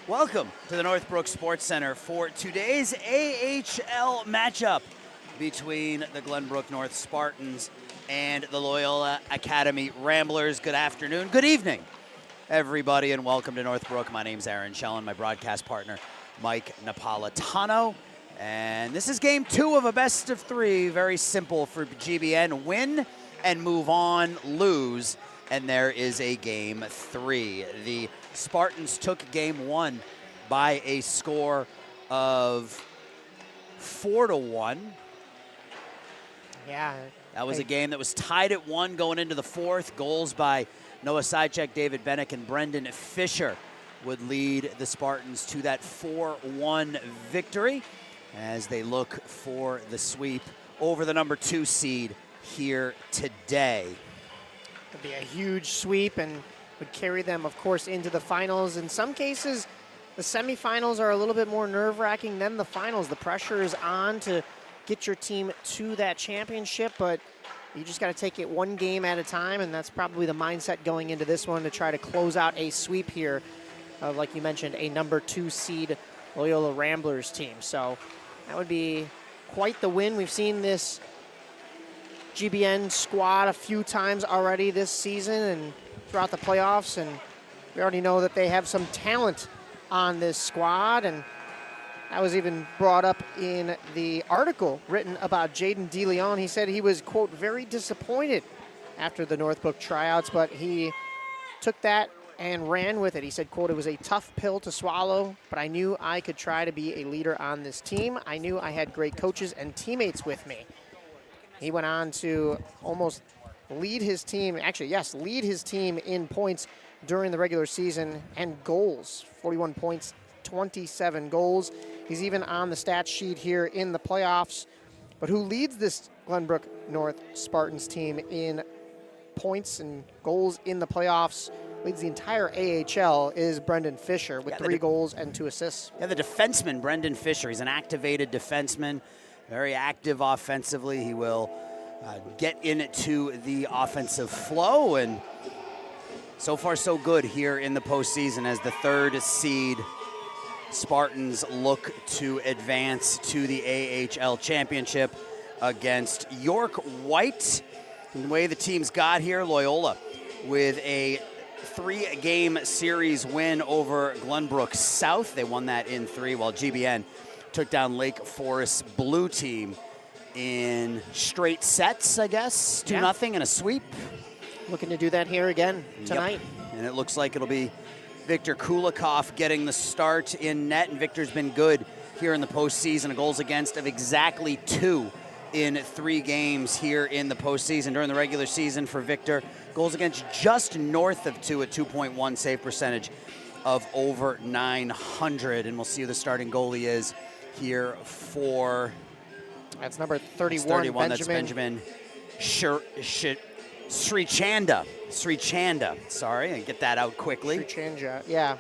Welcome to the Northbrook Sports Center for today's AHL matchup between the Glenbrook North Spartans and the Loyola Academy Ramblers. Good afternoon, good evening, everybody, and welcome to Northbrook. My name's Aaron Schellen, my broadcast partner, Mike Napolitano. And this is game 2 of a best of 3. Very simple for GBN. Win and move on, lose, and there is a game 3. The Spartans took game 1 by a score of 4-1. Yeah. That was a game that was tied at 1 going into the 4th. Goals by Noah Sychek, David Bennick, and Brendan Fisher would lead the Spartans to that 4-1 victory as they look for the sweep over the number 2 seed here today. It'd be a huge sweep and would carry them, of course, into the finals. In some cases, the semifinals are a little bit more nerve-wracking than the finals. The pressure is on to get your team to that championship, but you just got to take it one game at a time, and that's probably the mindset going into this one to try to close out a sweep here of, like you mentioned, a number 2 seed Loyola Ramblers team. So that would be quite the win. We've seen this GBN squad a few times already this season and throughout the playoffs, and we already know that they have some talent on this squad, and that was even brought up in the article written about Jaden DeLeon. He said he was, quote, very disappointed after the Northbrook tryouts, but he took that and ran with it. He said, quote, it was a tough pill to swallow, but I knew I could try to be a leader on this team. I knew I had great coaches and teammates with me. He went on to almost lead his team, lead his team in points during the regular season and goals. 41 points, 27 goals. He's even on the stat sheet here in the playoffs. But who leads this Glenbrook North Spartans team in points and goals in the playoffs, leads the entire AHL, is Brendan Fisher with 3 goals and 2 assists. Yeah, the defenseman, Brendan Fisher. He's an activated defenseman, very active offensively. He will get into the offensive flow, and so far so good here in the postseason as the 3rd seed Spartans look to advance to the AHL championship against York White. And the way the teams got here, Loyola with a 3-game series win over Glenbrook South. They won that in 3, while GBN took down Lake Forest Blue Team in straight sets, I guess. 2-0 and a sweep. Looking to do that here again tonight. Yep. And it looks like it'll be Victor Kulikov getting the start in net, and Victor's been good here in the postseason. Goals against of exactly 2 in 3 games here in the postseason. During the regular season for Victor, goals against just north of 2 at 2.1, save percentage of over 900. And we'll see who the starting goalie is here for... That's number 31, That's Benjamin Srichanda. Sorry, I get that out quickly. Srichanda, yeah.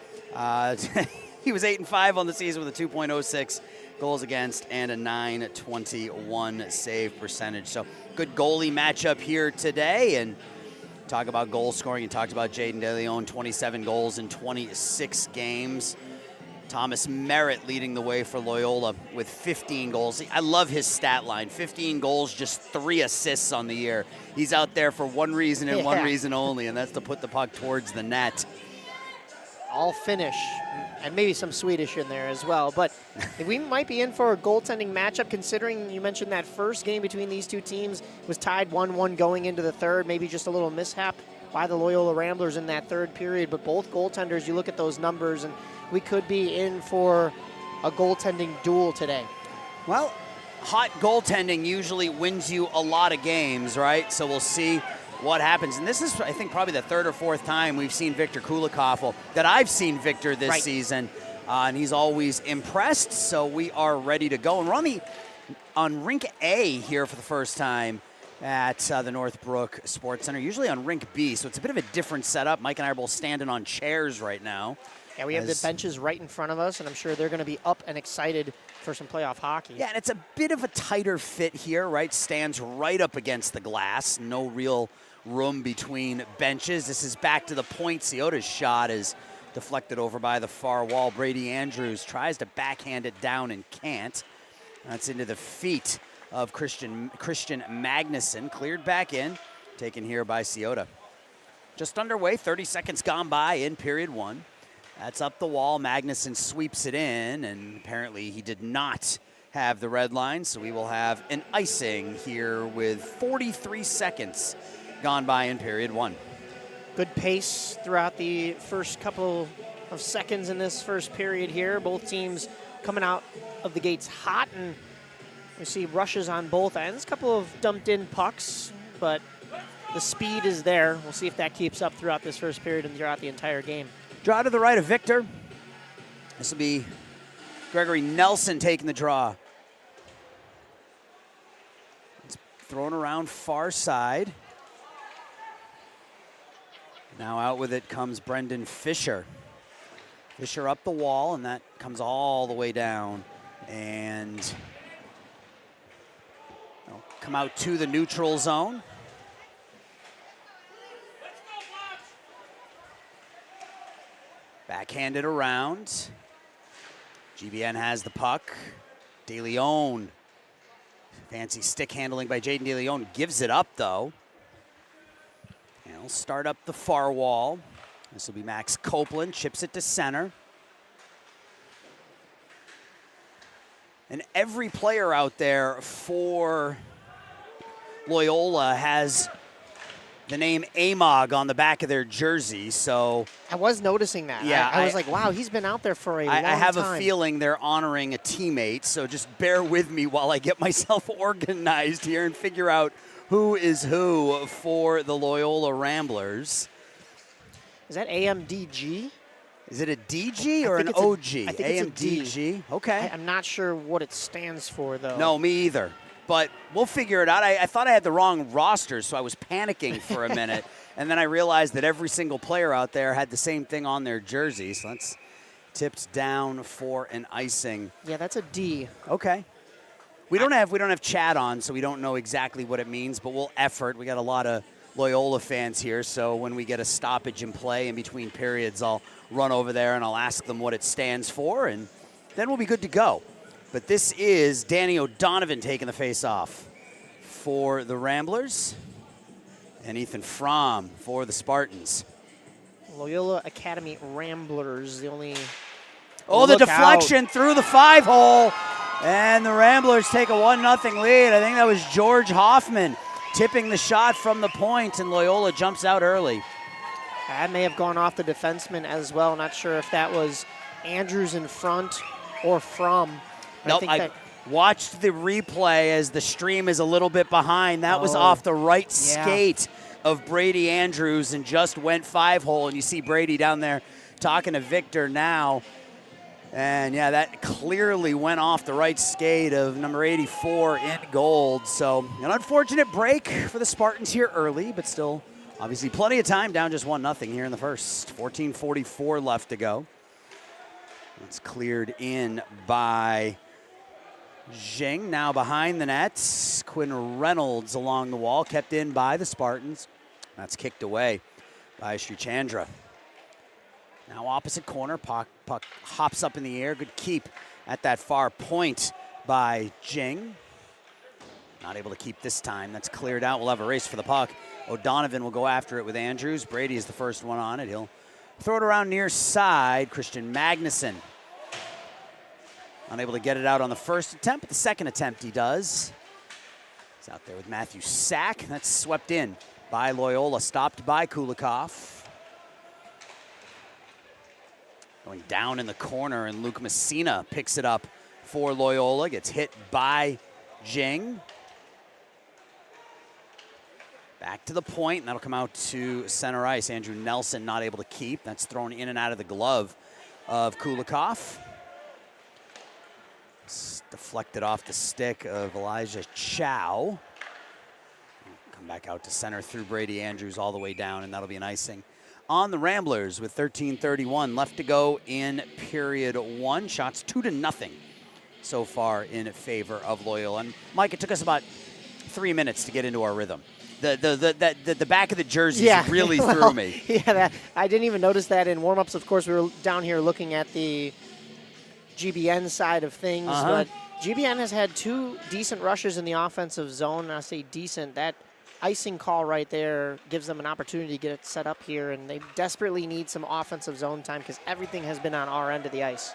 He was 8-5 on the season with a 2.06 goals against and a 921 save percentage. So good goalie matchup here today. And talk about goal scoring. You talked about Jaden DeLeon, 27 goals in 26 games. Thomas Merritt leading the way for Loyola with 15 goals. I love his stat line. 15 goals, just 3 assists on the year. He's out there for one reason and one reason only, and that's to put the puck towards the net. All Finnish, and maybe some Swedish in there as well. But we might be in for a goaltending matchup, considering you mentioned that first game between these two teams was tied 1-1 going into the 3rd. Maybe just a little mishap by the Loyola Ramblers in that 3rd period. But both goaltenders, you look at those numbers, and we could be in for a goaltending duel today. Well, hot goaltending usually wins you a lot of games, right? So we'll see what happens. And this is, I think, probably the 3rd or 4th time we've seen Victor Kulikov, that I've seen Victor this season, and he's always impressed. So we are ready to go. And we're on Rink A here for the first time at the Northbrook Sports Center, usually on Rink B, so it's a bit of a different setup. Mike and I are both standing on chairs right now. Yeah, we have the benches right in front of us, and I'm sure they're going to be up and excited for some playoff hockey. Yeah, and it's a bit of a tighter fit here, right? Stands right up against the glass. No real room between benches. This is back to the point. Ciota's shot is deflected over by the far wall. Brady Andrews tries to backhand it down and can't. That's into the feet of Christian Magnuson, cleared back in, taken here by Ciota. Just underway, 30 seconds gone by in period one. That's up the wall. Magnuson sweeps it in, and apparently he did not have the red line, so we will have an icing here with 43 seconds gone by in period one. Good pace throughout the first couple of seconds in this first period here. Both teams coming out of the gates hot, and we see rushes on both ends. A couple of dumped in pucks, but the speed is there. We'll see if that keeps up throughout this first period and throughout the entire game. Draw to the right of Victor. This will be Gregory Nelson taking the draw. It's thrown around far side. Now out with it comes Brendan Fisher. Fisher up the wall, and that comes all the way down. And they'll come out to the neutral zone. Backhanded around. GBN has the puck. De Leon. Fancy stick handling by Jaden De Leon. Gives it up, though. And he'll start up the far wall. This will be Max Copeland. Chips it to center. And every player out there for Loyola has the name Amog on the back of their jersey, so I was noticing that. Yeah, I was like, wow, he's been out there for a long time. I have a feeling they're honoring a teammate, so just bear with me while I get myself organized here and figure out who is who for the Loyola Ramblers. Is that AMDG? Is it a DG or an OG? I think it's a D. AMDG, okay. I'm not sure what it stands for, though. No, me either. But we'll figure it out. I thought I had the wrong roster, so I was panicking for a minute. And then I realized that every single player out there had the same thing on their jersey. So that's tipped down for an icing. Yeah, that's a D. Okay. We don't have chat on, so we don't know exactly what it means, but we'll effort. We got a lot of Loyola fans here, so when we get a stoppage in play in between periods, I'll run over there and I'll ask them what it stands for, and then we'll be good to go. But this is Danny O'Donovan taking the face-off for the Ramblers, and Ethan Fromm for the Spartans. Loyola Academy Ramblers, the only... Oh, the deflection through the 5-hole, and the Ramblers take a 1-0 lead. I think that was George Hoffman tipping the shot from the point, and Loyola jumps out early. That may have gone off the defenseman as well. Not sure if that was Andrews in front or Fromm. Nope, I watched the replay as the stream is a little bit behind. That was off the right skate of Brady Andrews and just went 5-hole. And you see Brady down there talking to Victor now. And, yeah, that clearly went off the right skate of number 84 in gold. So an unfortunate break for the Spartans here early, but still obviously plenty of time, down just 1-0 here in the first. 14:44 left to go. It's cleared in by Zheng, now behind the net. Quinn Reynolds along the wall, kept in by the Spartans. That's kicked away by Srichandra. Now opposite corner, puck hops up in the air. Good keep at that far point by Zheng. Not able to keep this time. That's cleared out. We'll have a race for the puck. O'Donovan will go after it with Andrews. Brady is the first one on it. He'll throw it around near side. Christian Magnuson unable to get it out on the first attempt, but the second attempt he does. He's out there with Matthew Sack. That's swept in by Loyola, stopped by Kulikov. Going down in the corner, and Luke Messina picks it up for Loyola. Gets hit by Zheng. Back to the point, and that'll come out to center ice. Andrew Nelson not able to keep. That's thrown in and out of the glove of Kulikov. It's deflected off the stick of Elijah Chow. Come back out to center through Brady Andrews all the way down, and that'll be an icing on the Ramblers with 13:31 left to go in period one. Shots 2-0 so far in favor of Loyola. And Mike, it took us about 3 minutes to get into our rhythm. the back of the jersey really threw me. Yeah, I didn't even notice that in warm-ups. Of course, we were down here looking at the GBN side of things, but GBN has had 2 decent rushes in the offensive zone. And I say decent. That icing call right there gives them an opportunity to get it set up here, and they desperately need some offensive zone time because everything has been on our end of the ice.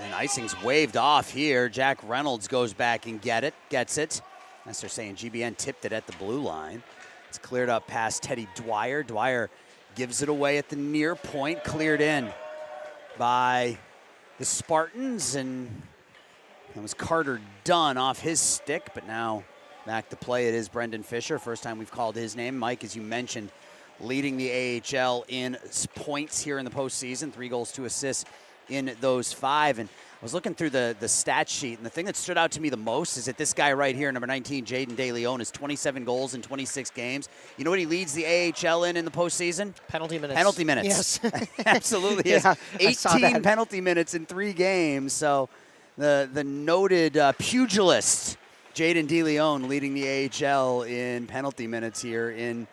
And icing's waved off here. Jack Reynolds goes back and gets it. As they're saying, GBN tipped it at the blue line. It's cleared up past Teddy Dwyer. Dwyer gives it away at the near point, cleared in by the Spartans, and it was Carter Dunn off his stick, but now back to play it is Brendan Fisher. First time we've called his name. Mike, as you mentioned, leading the AHL in points here in the postseason, 3 goals, 2 assists in those 5. And I was looking through the stat sheet, and the thing that stood out to me the most is that this guy right here, number 19, Jaden DeLeon, has 27 goals in 26 games. You know what he leads the AHL in the postseason? Penalty minutes. Penalty minutes. Yes. Absolutely. He has 18 penalty minutes in 3 games. So the noted pugilist, Jaden DeLeon, leading the AHL in penalty minutes here in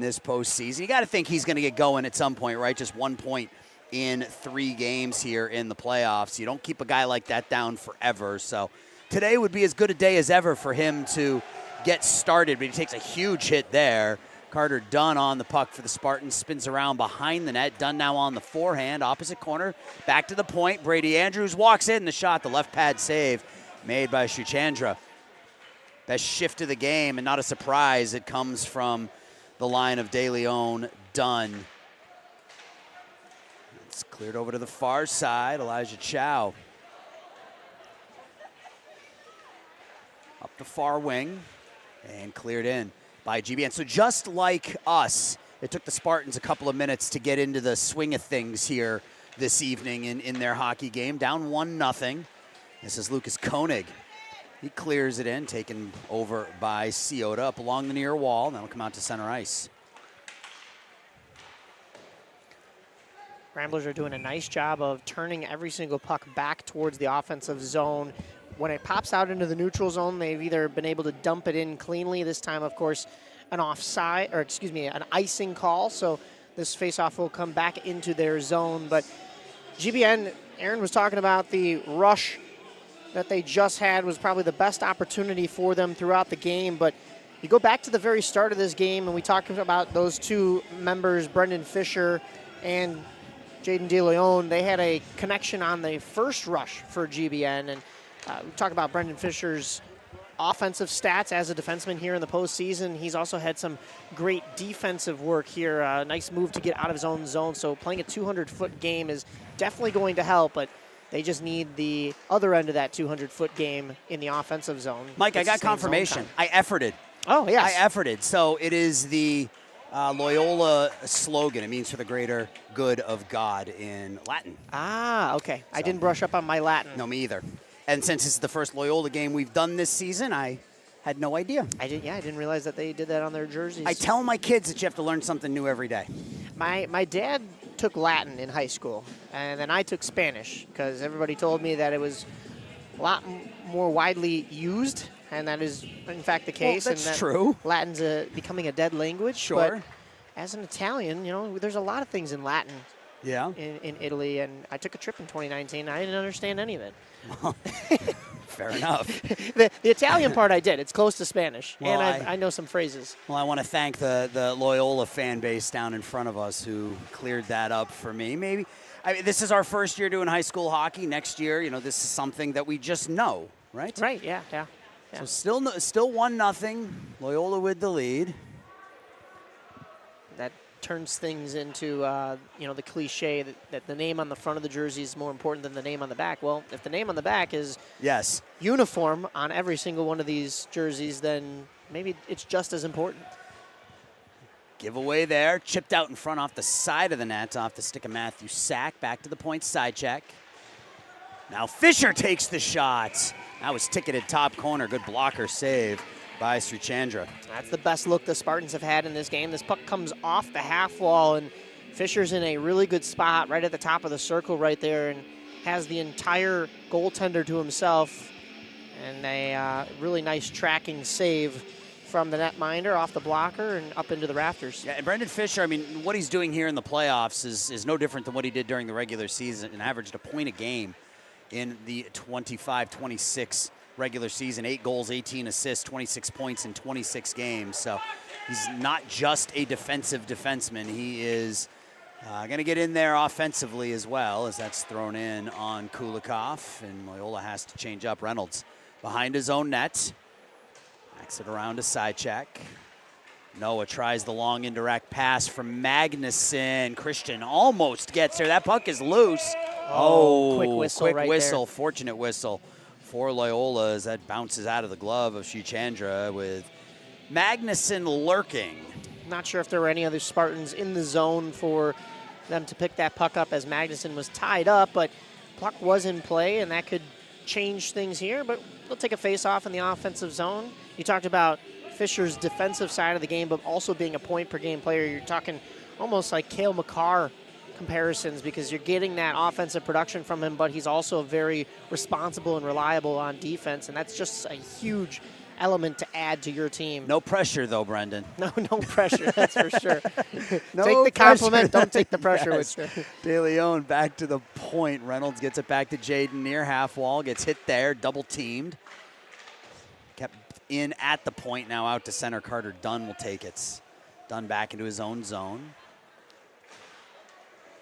this postseason. You got to think he's going to get going at some point, right? Just 1 point in 3 games here in the playoffs. You don't keep a guy like that down forever. So today would be as good a day as ever for him to get started, but he takes a huge hit there. Carter Dunn on the puck for the Spartans, spins around behind the net. Dunn now on the forehand, opposite corner, back to the point. Brady Andrews walks in the shot, the left pad save made by Shuchandra. Best shift of the game, and not a surprise, it comes from the line of DeLeon, Dunn. It's cleared over to the far side. Elijah Chow up the far wing and cleared in by GBN. So just like us, it took the Spartans a couple of minutes to get into the swing of things here this evening in their hockey game. Down 1-0. This is Lucas Koenig. He clears it in, taken over by Ciota up along the near wall. That'll come out to center ice. Ramblers are doing a nice job of turning every single puck back towards the offensive zone. When it pops out into the neutral zone, they've either been able to dump it in cleanly. This time, of course, an icing call. So this faceoff will come back into their zone. But GBN, Aaron was talking about the rush that they just had was probably the best opportunity for them throughout the game. But you go back to the very start of this game, and we talked about those 2 members, Brendan Fisher and Jaden DeLeon. They had a connection on the first rush for GBN, and we talk about Brendan Fisher's offensive stats as a defenseman here in the postseason. He's also had some great defensive work here. Nice move to get out of his own zone. So playing a 200-foot game is definitely going to help, but they just need the other end of that 200-foot game in the offensive zone. Mike, I got confirmation. I efforted. Oh, yes. I efforted. So it is the Loyola slogan. It means for the greater good of God in Latin. Ah, okay. I didn't brush up on my Latin. No, me either. And since it's the first Loyola game we've done this season, I had no idea. I didn't realize that they did that on their jerseys. I tell my kids that you have to learn something new every day. My dad took Latin in high school, and then I took Spanish because everybody told me that it was a lot more widely used, and that is, in fact, the case. Well, that's and that true. Latin's becoming a dead language. Sure. But as an Italian, there's a lot of things in Latin. Yeah. In Italy, and I took a trip in 2019. I didn't understand any of it. Fair enough. The Italian part I did. It's close to Spanish, well, and I know some phrases. Well, I want to thank the Loyola fan base down in front of us who cleared that up for me. This is our first year doing high school hockey. Next year, this is something that we just know, right? Right, yeah. So still 1-0. Loyola with the lead. That turns things into, the cliche that the name on the front of the jersey is more important than the name on the back. Well, if the name on the back is uniform on every single one of these jerseys, then maybe it's just as important. Giveaway there. Chipped out in front off the side of the net, off the stick of Matthew Sack. Back to the point, side check. Now Fisher takes the shot. That was ticketed top corner. Good blocker save by Srichandra. That's the best look the Spartans have had in this game. This puck comes off the half wall, and Fisher's in a really good spot right at the top of the circle right there and has the entire goaltender to himself, and a really nice tracking save from the netminder off the blocker and up into the rafters. Yeah, and Brendan Fisher, I mean, what he's doing here in the playoffs is no different than what he did during the regular season and averaged a point a game in the 25-26 regular season. 8 goals, 18 assists, 26 points in 26 games. So he's not just a defensive defenseman. He is going to get in there offensively as well, as that's thrown in on Kulikov, and Loyola has to change up. Reynolds behind his own net. Backs it around to Side-check. Noah tries the long indirect pass from Magnuson. Christian almost gets there. That puck is loose. Oh, quick whistle right whistle, there. Fortunate whistle for Loyola as that bounces out of the glove of Shichandra with Magnuson lurking. Not sure if there were any other Spartans in the zone for them to pick that puck up as Magnuson was tied up, but puck was in play, and that could change things here, but they'll take a face-off in the offensive zone. You talked about Fisher's defensive side of the game, but also being a point-per-game player. You're talking almost like Cale Makar comparisons because you're getting that offensive production from him, but he's also very responsible and reliable on defense, and that's just a huge element to add to your team. No pressure, though, Brendan. No pressure, that's for sure. No take the compliment, pressure. don't take the pressure. Yes. De Leon back to the point. Reynolds gets it back to Jaden near half wall, gets hit there, double teamed. Kept in at the point, now out to center. Carter Dunn will take it. Dunn back into his own zone.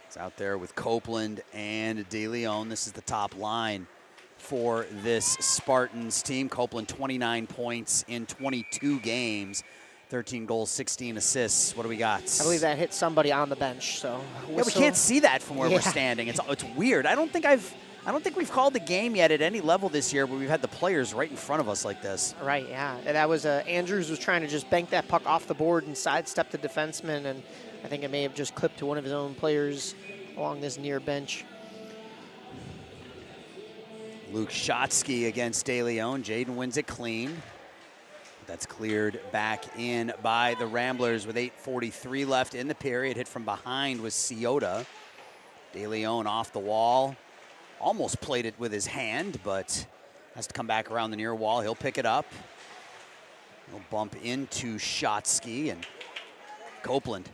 It's out there with Copeland and De Leon. This is the top line for this Spartans team. Copeland, 29 points in 22 games, 13 goals, 16 assists. What do we got? I believe that hit somebody on the bench. So yeah, we can't see that from where we're standing. It's weird. I don't think we've called the game yet at any level this year where we've had the players right in front of us like this. Right, yeah. And that was Andrews was trying to just bank that puck off the board and sidestep the defenseman, and I think it may have just clipped to one of his own players along this near bench. Luke Shotsky against De Leon. Jaden wins it clean. That's cleared back in by the Ramblers with 8:43 left in the period. Hit from behind was Ciota. De Leon off the wall. Almost played it with his hand, but has to come back around the near wall. He'll pick it up. He'll bump into Shotsky and Copeland.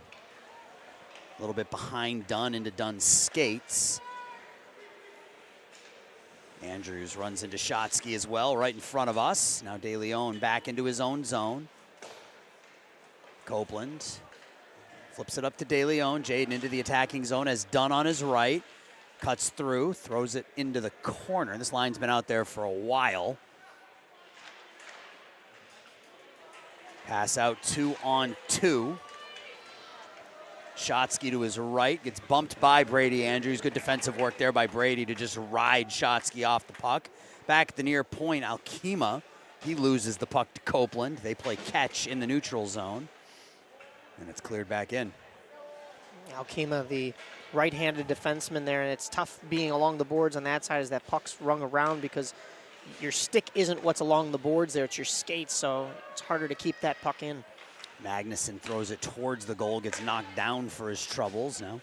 A little bit behind Dunn into Dunn's skates. Andrews runs into Shotsky as well, right in front of us. Now De Leon back into his own zone. Copeland flips it up to De Leon. Jaden into the attacking zone as Dunn on his right. Cuts through, throws it into the corner. This line's been out there for a while. Pass out 2-on-2. Shotsky to his right, gets bumped by Brady Andrews. Good defensive work there by Brady to just ride Shotsky off the puck. Back at the near point, Alkema, he loses the puck to Copeland. They play catch in the neutral zone, and it's cleared back in. Alkema, the right-handed defenseman there, and it's tough being along the boards on that side as that puck's rung around because your stick isn't what's along the boards there, it's your skates, so it's harder to keep that puck in. Magnuson throws it towards the goal, gets knocked down for his troubles now.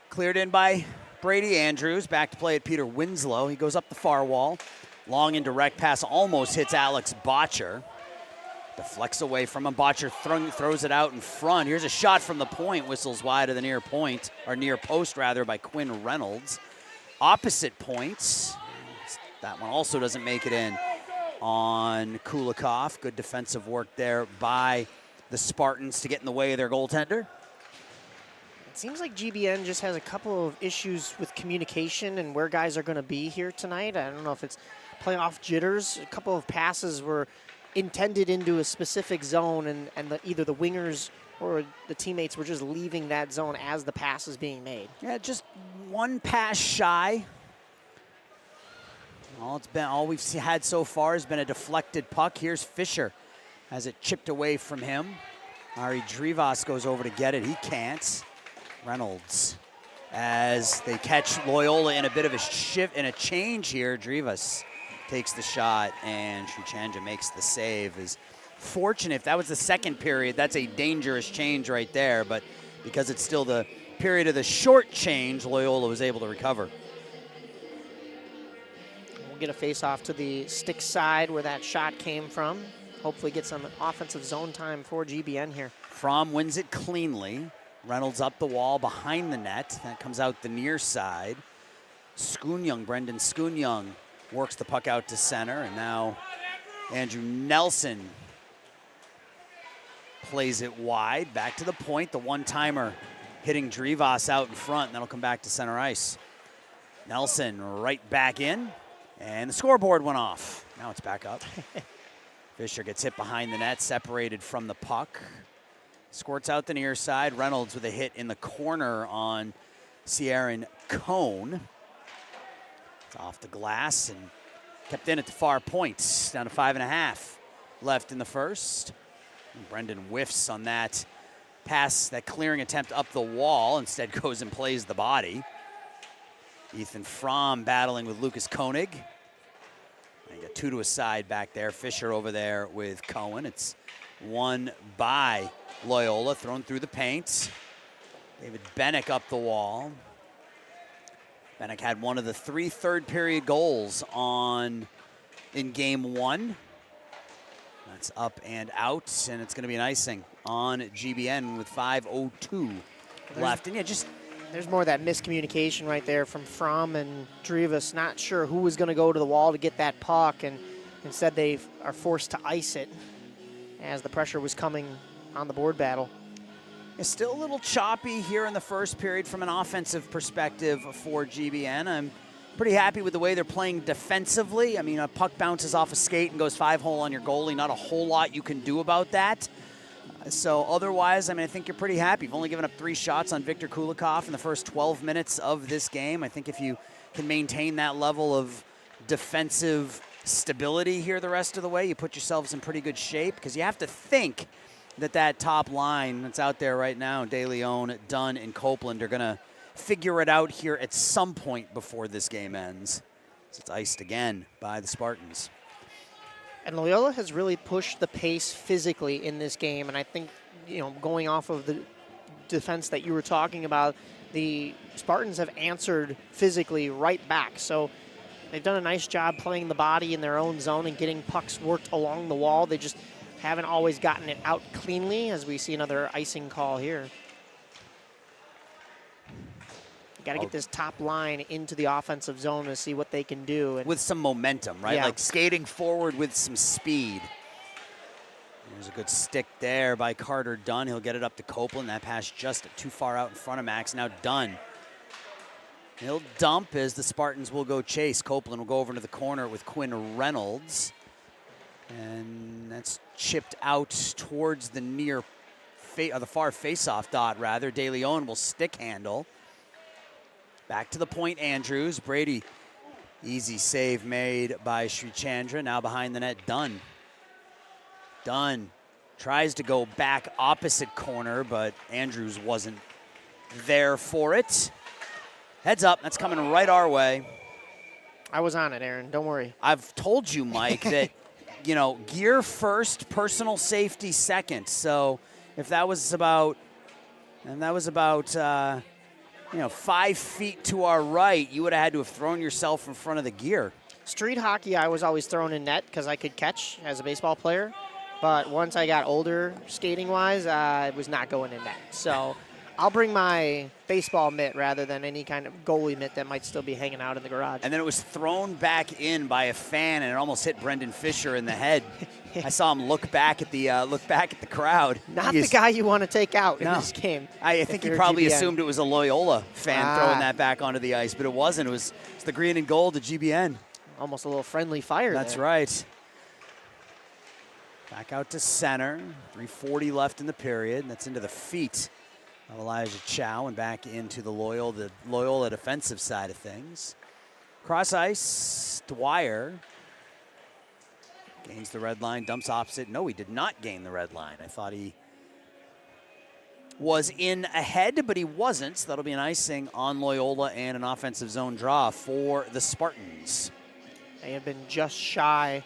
Cleared in by Brady Andrews, back to play at Peter Winslow. He goes up the far wall. Long and direct pass almost hits Alex Botcher. Deflects away from him. Botcher throws it out in front. Here's a shot from the point, whistles wide of the near point, or near post rather, by Quinn Reynolds. Opposite points. That one also doesn't make it in on Kulikov. Good defensive work there by the Spartans to get in the way of their goaltender. It seems like GBN just has a couple of issues with communication and where guys are going to be here tonight. I don't know if it's playoff jitters. A couple of passes were intended into a specific zone, and either the wingers or the teammates were just leaving that zone as the pass is being made. Yeah, just one pass shy. All we've had so far has been a deflected puck. Here's Fisher as it chipped away from him. Ari Drivas goes over to get it. He can't. Reynolds, as they catch Loyola in a bit of a shift and a change here. Drivas takes the shot, and Shichandra makes the save. Is fortunate. If that was the second period, that's a dangerous change right there. But because it's still the period of the short change, Loyola was able to recover. We'll get a face-off to the stick side where that shot came from. hopefully get some offensive zone time for GBN here. Fromm wins it cleanly. Reynolds up the wall behind the net. That comes out the near side. Brendan Schoonyoung works the puck out to center, and now Andrew Nelson plays it wide. Back to the point, the one-timer hitting Drivas out in front, and that'll come back to center ice. Nelson right back in, and the scoreboard went off. Now it's back up. Fisher gets hit behind the net, separated from the puck. Squirts out the near side. Reynolds with a hit in the corner on Sierran Cone. It's off the glass and kept in at the far point. Down to 5.5 left in the first. And Brendan whiffs on that pass, that clearing attempt up the wall. Instead goes and plays the body. Ethan Fromm battling with Lucas Koenig. And you got 2 to a side back there. Fisher over there with Cohen. It's won by Loyola, thrown through the paint. David Bennick up the wall. Bennick had one of the 3 third-period goals in game 1. That's up and out, and it's going to be an icing on GBN with 5:02 left. And yeah, there's more of that miscommunication right there from Fromm and Drivas. Not sure who was going to go to the wall to get that puck, and instead they are forced to ice it as the pressure was coming on the board battle. It's still a little choppy here in the first period from an offensive perspective for GBN. I'm pretty happy with the way they're playing defensively. I mean, a puck bounces off a skate and goes 5-hole on your goalie. Not a whole lot you can do about that. So otherwise, I mean, I think you're pretty happy. You've only given up 3 shots on Viktor Kulikov in the first 12 minutes of this game. I think if you can maintain that level of defensive stability here the rest of the way, you put yourselves in pretty good shape, because you have to think that top line that's out there right now, De Leon, Dunn, and Copeland, are going to figure it out here at some point before this game ends. So it's iced again by the Spartans. And Loyola has really pushed the pace physically in this game, and I think, going off of the defense that you were talking about, the Spartans have answered physically right back. So they've done a nice job playing the body in their own zone and getting pucks worked along the wall. They just haven't always gotten it out cleanly, as we see another icing call here. Got to get this top line into the offensive zone to see what they can do. And with some momentum, right? Yeah. Like skating forward with some speed. There's a good stick there by Carter Dunn. He'll get it up to Copeland. That pass just too far out in front of Max. Now Dunn. He'll dump as the Spartans will go chase. Copeland will go over into the corner with Quinn Reynolds. And that's chipped out towards the the far face-off dot, rather. De Leon will stick handle. Back to the point, Andrews. Brady, easy save made by Sri Chandra. Now behind the net, Dunn. Dunn tries to go back opposite corner, but Andrews wasn't there for it. Heads up, that's coming right our way. I was on it, Aaron. Don't worry. I've told you, Mike, that gear first, personal safety second. So if that was about, 5 feet to our right, you would have had to have thrown yourself in front of the gear. Street hockey, I was always thrown in net because I could catch as a baseball player. But once I got older, skating-wise, I was not going in net. So I'll bring my baseball mitt rather than any kind of goalie mitt that might still be hanging out in the garage. And then it was thrown back in by a fan, and it almost hit Brendan Fisher in the head. I saw him look back at the crowd. Not the guy you want to take out in this game. I think he probably assumed it was a Loyola fan throwing that back onto the ice, but it wasn't. It's the green and gold to GBN. Almost a little friendly fire. That's right. Back out to center. 3:40 left in the period. That's into the feet of Elijah Chow and back into the Loyola defensive side of things. Cross ice, Dwyer gains the red line, dumps opposite. No, he did not gain the red line. I thought he was in ahead, but he wasn't. So that'll be an icing on Loyola and an offensive zone draw for the Spartans. They have been just shy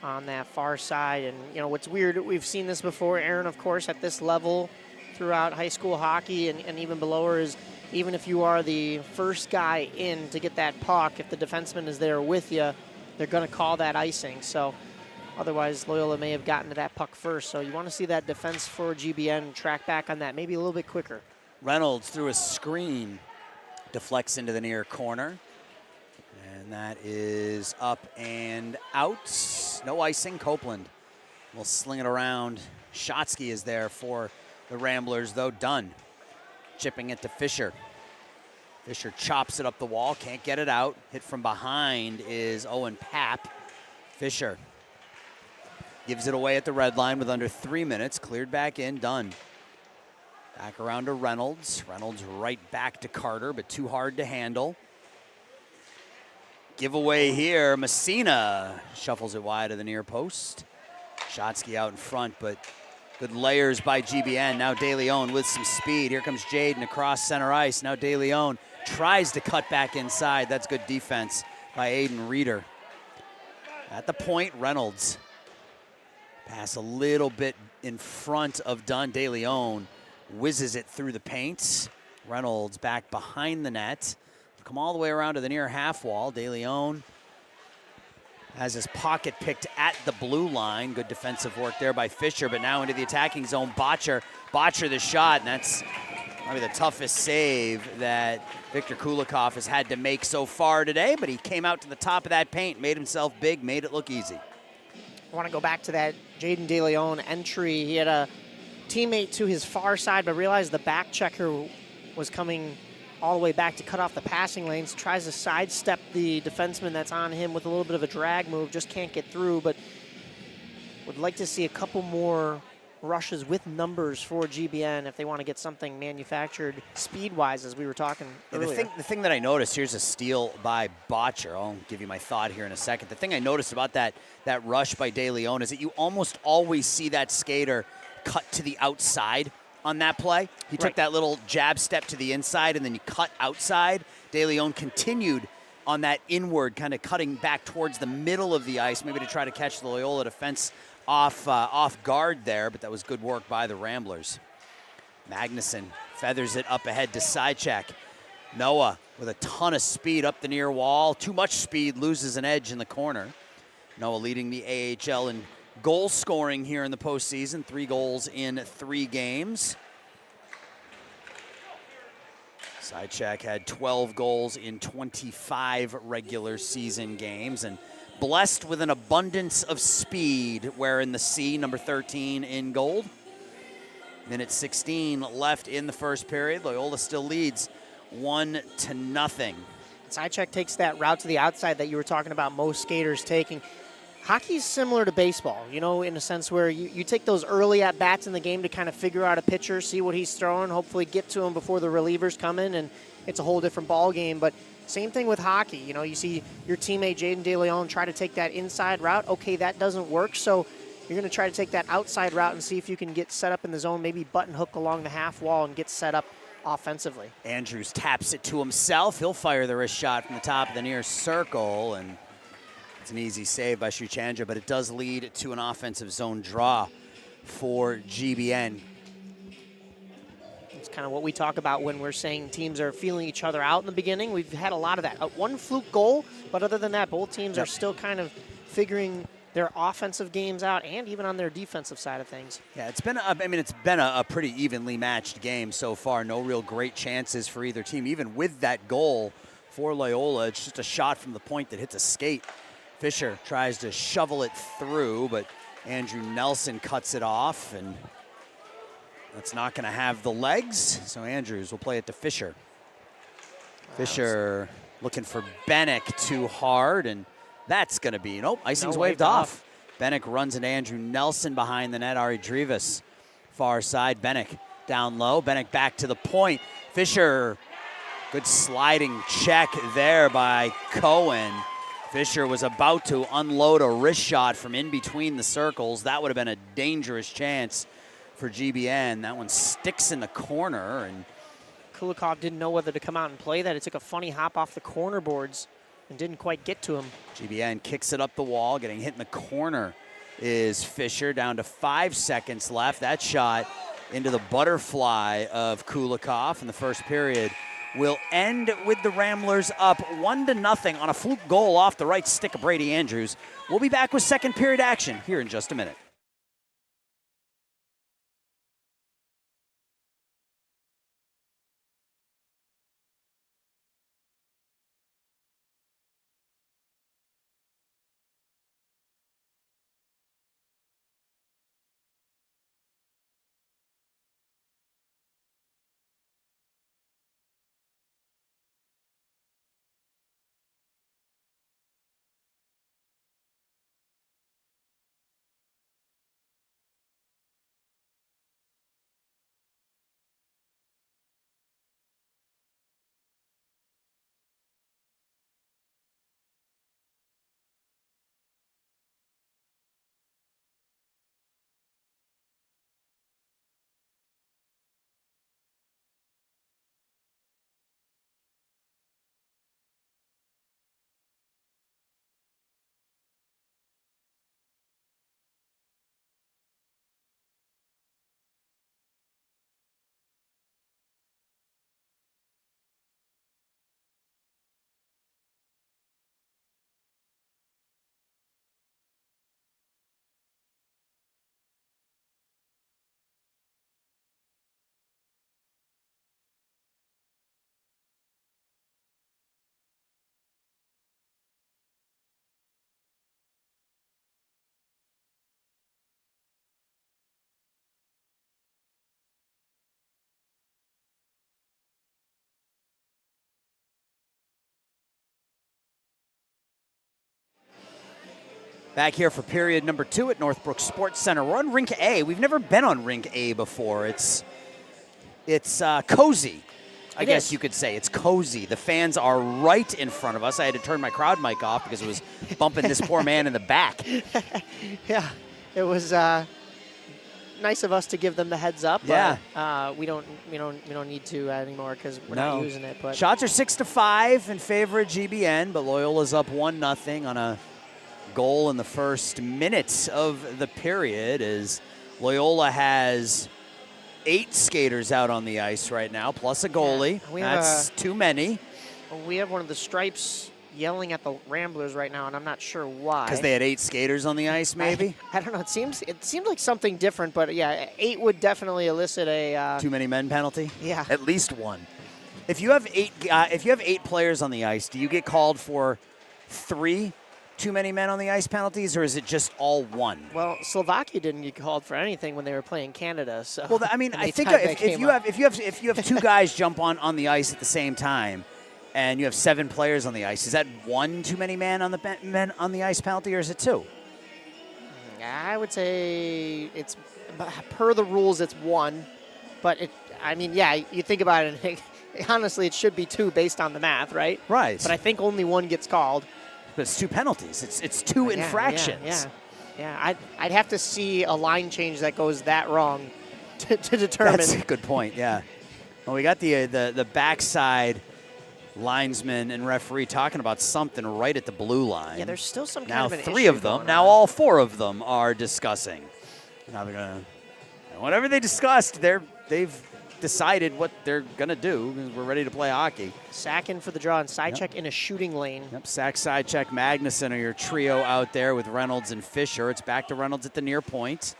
on that far side. And, what's weird, we've seen this before, Aaron, of course, at this level throughout high school hockey and even below, is even if you are the first guy in to get that puck, if the defenseman is there with you, they're going to call that icing. So Otherwise, Loyola may have gotten to that puck first. So you want to see that defense for GBN track back on that, maybe a little bit quicker. Reynolds through a screen, deflects into the near corner. And that is up and out. No icing. Copeland will sling it around. Shotsky is there for the Ramblers, though. Dunn chipping it to Fisher. Fisher chops it up the wall, can't get it out. Hit from behind is Owen Papp. Fisher gives it away at the red line with under 3 minutes. Cleared back in, Dunn. Back around to Reynolds. Reynolds right back to Carter, but too hard to handle. Giveaway here, Messina shuffles it wide of the near post. Shotsky out in front, but good layers by GBN. Now De Leon with some speed. Here comes Jaden across center ice. Now De Leon tries to cut back inside. That's good defense by Aiden Reeder. At the point, Reynolds. Pass a little bit in front of Dunn. De Leon whizzes it through the paint. Reynolds back behind the net. Come all the way around to the near half wall. De Leon has his pocket picked at the blue line. Good defensive work there by Fisher, but now into the attacking zone. Botcher the shot, and that's probably the toughest save that Victor Kulikov has had to make so far today, but he came out to the top of that paint, made himself big, made it look easy. I want to go back to that Jaden De Leon entry. He had a teammate to his far side, but realized the back checker was coming all the way back to cut off the passing lanes. Tries to sidestep the defenseman that's on him with a little bit of a drag move. Just can't get through, but would like to see a couple more rushes with numbers for GBN if they want to get something manufactured speed-wise, as we were talking earlier. The thing that I noticed, here's a steal by Botcher. I'll give you my thought here in a second. The thing I noticed about that rush by De Leon is that you almost always see that skater cut to the outside on that play. He took that little jab step to the inside and then you cut outside. De Leon continued on that inward, kind of cutting back towards the middle of the ice, maybe to try to catch the Loyola defense off guard there, but that was good work by the Ramblers. Magnuson feathers it up ahead to Sidecheck. Noah with a ton of speed up the near wall. Too much speed, loses an edge in the corner. Noah leading the AHL in goal scoring here in the postseason. 3 goals in 3 games. Sidecheck had 12 goals in 25 regular season games and blessed with an abundance of speed, wearing the C, number 13 in gold. Minute 16 left in the first period. Loyola still leads 1-0. Sidecheck takes that route to the outside that you were talking about most skaters taking. Hockey's similar to baseball, you know, in a sense where you take those early at-bats in the game to kind of figure out a pitcher, see what he's throwing, hopefully get to him before the relievers come in, and it's a whole different ball game. But same thing with hockey. You know, you see your teammate Jaden De Leon try to take that inside route. Okay, that doesn't work, so you're going to try to take that outside route and see if you can get set up in the zone, maybe button hook along the half wall and get set up offensively. Andrews taps it to himself. He'll fire the wrist shot from the top of the near circle, and it's an easy save by Shuchandra, but it does lead to an offensive zone draw for GBN. It's kind of what we talk about when we're saying teams are feeling each other out in the beginning. We've had a lot of that. One fluke goal, but other than that, both teams are still kind of figuring their offensive games out and even on their defensive side of things. Yeah, it's been a pretty evenly matched game so far. No real great chances for either team. Even with that goal for Loyola, it's just a shot from the point that hits a skate. Fisher tries to shovel it through, but Andrew Nelson cuts it off, and that's not going to have the legs, so Andrews will play it to Fisher. Fisher looking for Bennick too hard, and that's going to be, icing's waved off. Bennick runs into Andrew Nelson behind the net. Ari Drivas, far side. Bennick down low. Bennick back to the point. Fisher, good sliding check there by Cohen. Fisher was about to unload a wrist shot from in between the circles. That would have been a dangerous chance for GBN. That one sticks in the corner, and Kulikov didn't know whether to come out and play that. It took a funny hop off the corner boards and didn't quite get to him. GBN kicks it up the wall. Getting hit in the corner is Fisher. Down to 5 seconds left. That shot into the butterfly of Kulikov in the first period will end with the Ramblers up 1-0 on a fluke goal off the right stick of Brady Andrews. We'll be back with second period action here in just a minute. Back here for period number 2 at Northbrook Sports Center. We're on Rink A. We've never been on Rink A before. It's cozy, I guess you could say. It's cozy. The fans are right in front of us. I had to turn my crowd mic off because it was bumping this poor man in the back. Yeah, it was nice of us to give them the heads up. Yeah. But, we don't need to anymore because we're not using it. But shots are 6-5 in favor of GBN, but Loyola's up 1-0 on a goal in the first minutes of the period as Loyola has 8 skaters out on the ice right now, plus a goalie. Yeah, that's too many. We have one of the stripes yelling at the Ramblers right now, and I'm not sure why. Because they had 8 skaters on the ice, maybe? I don't know. It seems like something different, but yeah, 8 would definitely elicit a too many men penalty. Yeah, at least one. If you have 8 players on the ice, do you get called for 3 too many men on the ice penalties, or is it just all 1? Well, Slovakia didn't get called for anything when they were playing Canada. So well, I mean, I think if you have 2 guys jump on the ice at the same time, and you have 7 players on the ice, is that 1 too many men on the ice penalty, or is it 2? I would say it's per the rules, it's 1, but you think about it, and honestly, it should be 2 based on the math, right? Right. But I think only 1 gets called. But it's 2 penalties. It's 2 infractions. Yeah. I'd have to see a line change that goes that wrong to determine. That's a good point. Yeah. Well, we got the backside linesman and referee talking about something right at the blue line. Yeah, there's still some kind now of an 3 issue of them. going Now on. all 4 of them are discussing. Now they're gonna whatever they discussed. They've decided what they're going to do because we're ready to play hockey. Sack in for the draw and side check in a shooting lane. Yep, sack, side check, Magnuson are your trio out there with Reynolds and Fisher. It's back to Reynolds at the near point.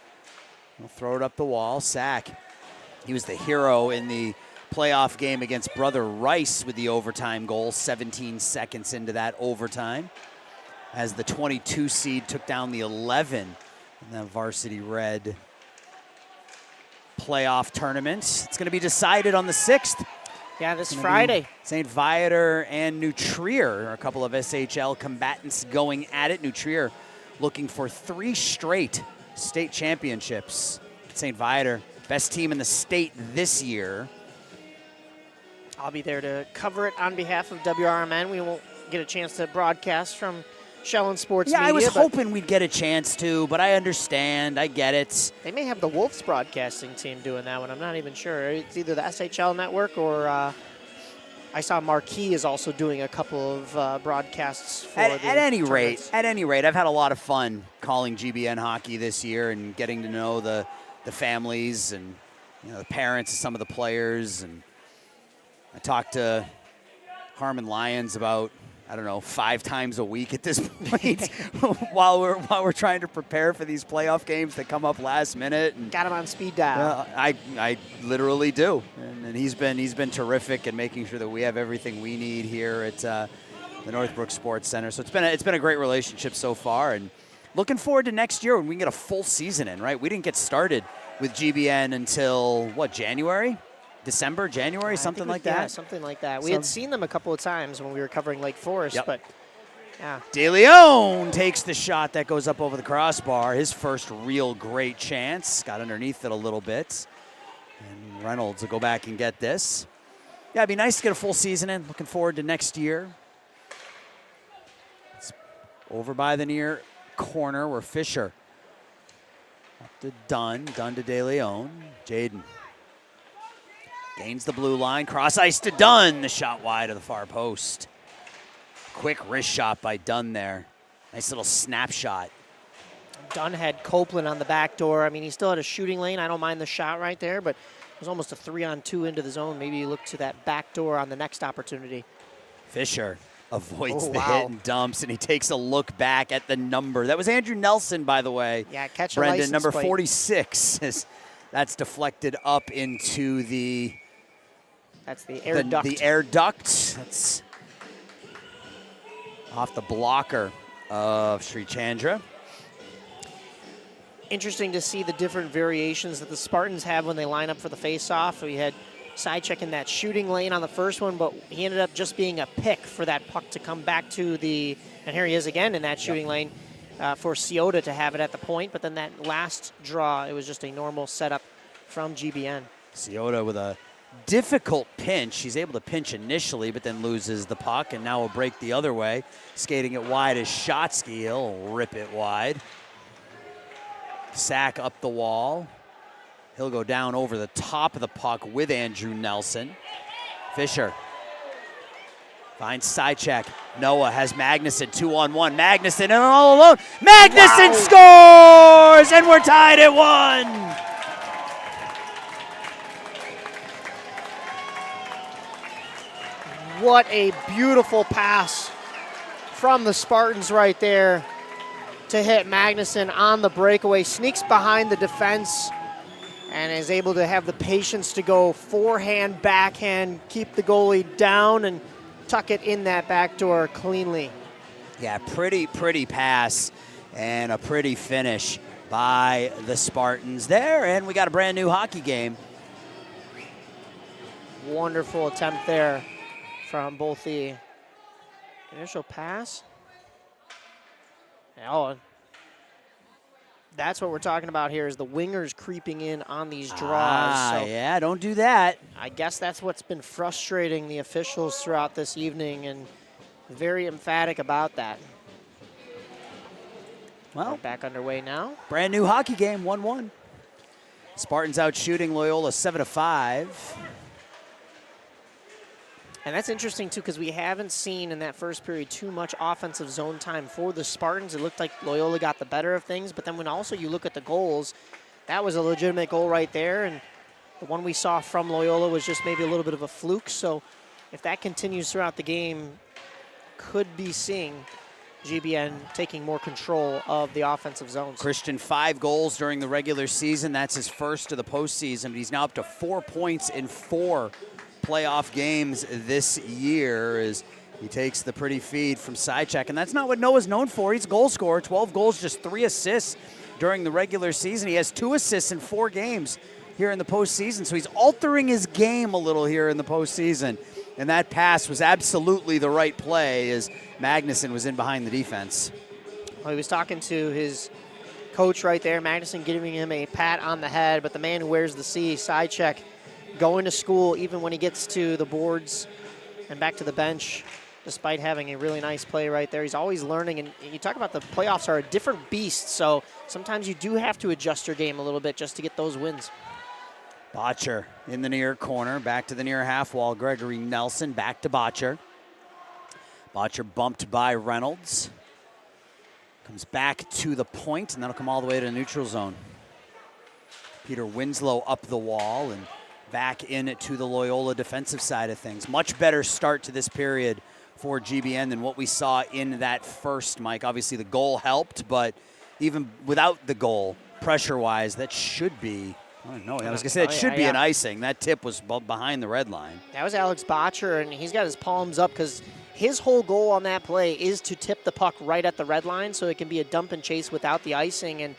We'll throw it up the wall. Sack. He was the hero in the playoff game against Brother Rice with the overtime goal, 17 seconds into that overtime, as the 22 seed took down the 11 in that varsity red playoff tournament. It's going to be decided on the 6th. Yeah, this Friday. St. Viator and New Trier are a couple of SHL combatants going at it. New Trier looking for 3 straight state championships. St. Viator, best team in the state this year. I'll be there to cover it on behalf of WRMN. We won't get a chance to broadcast from Shellen Sports Media. Yeah, I was hoping we'd get a chance to, but I understand. I get it. They may have the Wolves broadcasting team doing that one. I'm not even sure. It's either the SHL network or I saw Marquee is also doing a couple of broadcasts for at any tournaments. rate, I've had a lot of fun calling GBN hockey this year and getting to know the families and the parents of some of the players, and I talk to Harmon Lyons about, I don't know, 5 times a week at this point while we're trying to prepare for these playoff games that come up last minute. And got him on speed dial. I literally do, and he's been terrific in making sure that we have everything we need here at the Northbrook Sports Center. So it's been a great relationship so far, and looking forward to next year when we can get a full season in. Right, we didn't get started with GBN until what, December, January, something like that? Yeah, something like that. We had seen them a couple of times when we were covering Lake Forest, but yeah. De Leon takes the shot that goes up over the crossbar. His first real great chance. Got underneath it a little bit. And Reynolds will go back and get this. Yeah, it'd be nice to get a full season in. Looking forward to next year. It's over by the near corner where Fisher up to Dunn to De Leon. Jaden gains the blue line, cross ice to Dunn. The shot wide of the far post. Quick wrist shot by Dunn there. Nice little snapshot. Dunn had Copeland on the back door. I mean, he still had a shooting lane. I don't mind the shot right there, but it was almost a 3-on-2 into the zone. Maybe you look to that back door on the next opportunity. Fisher avoids the hit and dumps, and he takes a look back at the number. That was Andrew Nelson, by the way. Yeah, catch a Brendan, license number plate. 46. That's deflected up into the... That's the air duct. The air duct. That's off the blocker of Sri Chandra. Interesting to see the different variations that the Spartans have when they line up for the face-off. We had Sidecheck in that shooting lane on the first one, but he ended up just being a pick for that puck to come back to the, and here he is again in that shooting lane for Ciota to have it at the point. But then that last draw, it was just a normal setup from GBN. Ciota with a difficult pinch. He's able to pinch initially, but then loses the puck, and now will break the other way. Skating it wide is Shotsky. He'll rip it wide. Sack up the wall. He'll go down over the top of the puck with Andrew Nelson. Fisher finds Sidecheck. Noah has Magnuson 2-on-1. Magnuson and all alone. Magnuson scores, and we're tied at 1. What a beautiful pass from the Spartans right there to hit Magnuson on the breakaway. Sneaks behind the defense and is able to have the patience to go forehand, backhand, keep the goalie down and tuck it in that back door cleanly. Yeah, pretty pass and a pretty finish by the Spartans there, and we got a brand new hockey game. Wonderful attempt there from both the initial pass. Oh, that's what we're talking about here, is the wingers creeping in on these draws. So yeah, don't do that. I guess that's what's been frustrating the officials throughout this evening, and very emphatic about that. Well, we're back underway now. Brand new hockey game, 1-1. Spartans out shooting Loyola 7-5. And that's interesting, too, because we haven't seen in that first period too much offensive zone time for the Spartans. It looked like Loyola got the better of things, but then when also you look at the goals, that was a legitimate goal right there, and the one we saw from Loyola was just maybe a little bit of a fluke. So if that continues throughout the game, could be seeing GBN taking more control of the offensive zones. Christian, 5 goals during the regular season. That's his first of the postseason, but he's now up to 4 points in 4 playoff games this year as he takes the pretty feed from Sidecheck. And that's not what Noah's known for. He's a goal scorer, 12 goals, just 3 assists during the regular season. He has 2 assists in 4 games here in the postseason, so he's altering his game a little here in the postseason. And that pass was absolutely the right play as Magnuson was in behind the defense. Well, he was talking to his coach right there, Magnuson giving him a pat on the head, but the man who wears the C, Sidecheck, going to school even when he gets to the boards and back to the bench, despite having a really nice play right there. He's always learning, and you talk about the playoffs are a different beast, so sometimes you do have to adjust your game a little bit just to get those wins. Botcher in the near corner, back to the near half wall. Gregory Nelson back to Botcher. Botcher bumped by Reynolds. Comes back to the point, and that'll come all the way to the neutral zone. Peter Winslow up the wall, and back into the Loyola defensive side of things. Much better start to this period for GBN than what we saw in that first, Mike. Obviously, the goal helped, but even without the goal, pressure-wise, that should be, I was going to say it should be an icing. That tip was behind the red line. That was Alex Botcher, and he's got his palms up because his whole goal on that play is to tip the puck right at the red line so it can be a dump and chase without the icing, and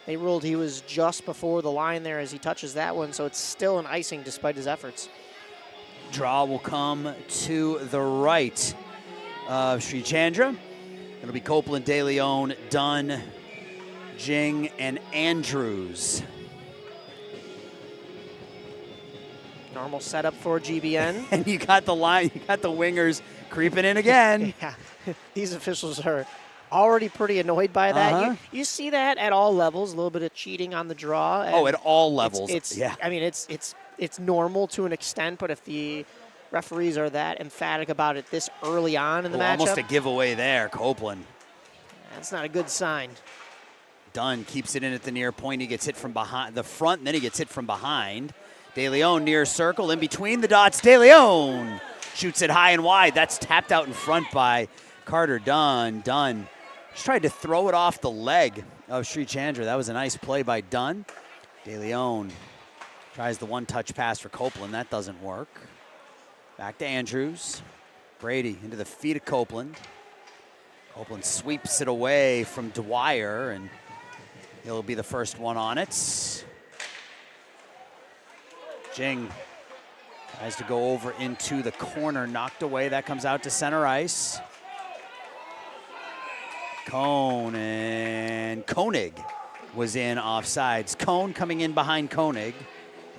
they ruled he was just before the line there as he touches that one, so it's still an icing despite his efforts. Draw will come to the right of Sri Chandra. It'll be Copeland, De Leon, Dunn, Jing, and Andrews. Normal setup for GBN. And you got the line, you got the wingers creeping in again. Yeah, these officials are already pretty annoyed by that. You see that at all levels, a little bit of cheating on the draw. At all levels. Yeah. I mean, it's normal to an extent, but if the referees are that emphatic about it this early on in the matchup. Almost a giveaway there, Copeland. That's not a good sign. Dunn keeps it in at the near point. He gets hit from behind the front, and then he gets hit from behind. De Leon near circle, in between the dots. De Leon shoots it high and wide. That's tapped out in front by Carter Dunn. Dunn just tried to throw it off the leg of Sri Chandra. That was a nice play by Dunn. De Leon tries the one-touch pass for Copeland. That doesn't work. Back to Andrews. Brady into the feet of Copeland. Copeland sweeps it away from Dwyer, and he'll be the first one on it. Jing tries to go over into the corner, knocked away. That comes out to center ice. Cone and Koenig was in offsides. Cone coming in behind Koenig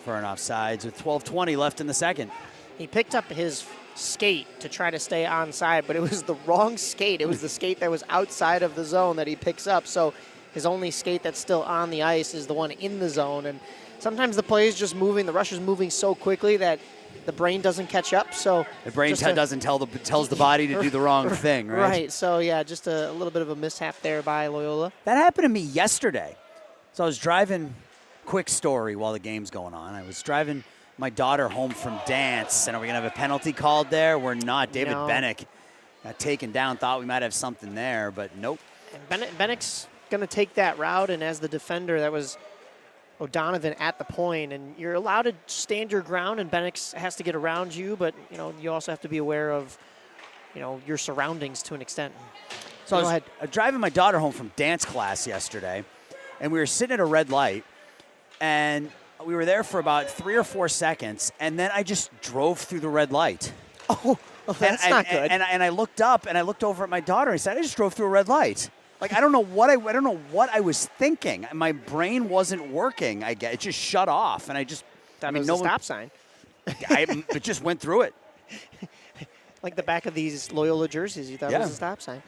for an offsides with 12:20 left in the second. He picked up his skate to try to stay onside, but it was the wrong skate. It was the skate that was outside of the zone that he picks up. So his only skate that's still on the ice is the one in the zone. And sometimes the play is just moving, the rush is moving so quickly that the brain doesn't catch up. So the brain tells the body to do the wrong thing, right? Right. So yeah, just a little bit of a mishap there by Loyola. That happened to me yesterday. So I was driving, quick story while the game's going on. I was driving my daughter home from dance, and are we going to have a penalty called there? We're not. David Bennick got taken down, thought we might have something there, but nope. And Bennick's going to take that route, and as the defender, that was O'Donovan at the point, and you're allowed to stand your ground, and Bennick has to get around you, but you also have to be aware of your surroundings to an extent. So I was driving my daughter home from dance class yesterday, and we were sitting at a red light, and we were there for about 3 or 4 seconds, and then I just drove through the red light. Oh, that's not good. And I looked up, and I looked over at my daughter, and I said, I just drove through a red light. Like, I don't know what I was thinking. My brain wasn't working. It just shut off, and I just. That was a stop sign. It just went through it. Like the back of these Loyola jerseys, you thought it was a stop sign.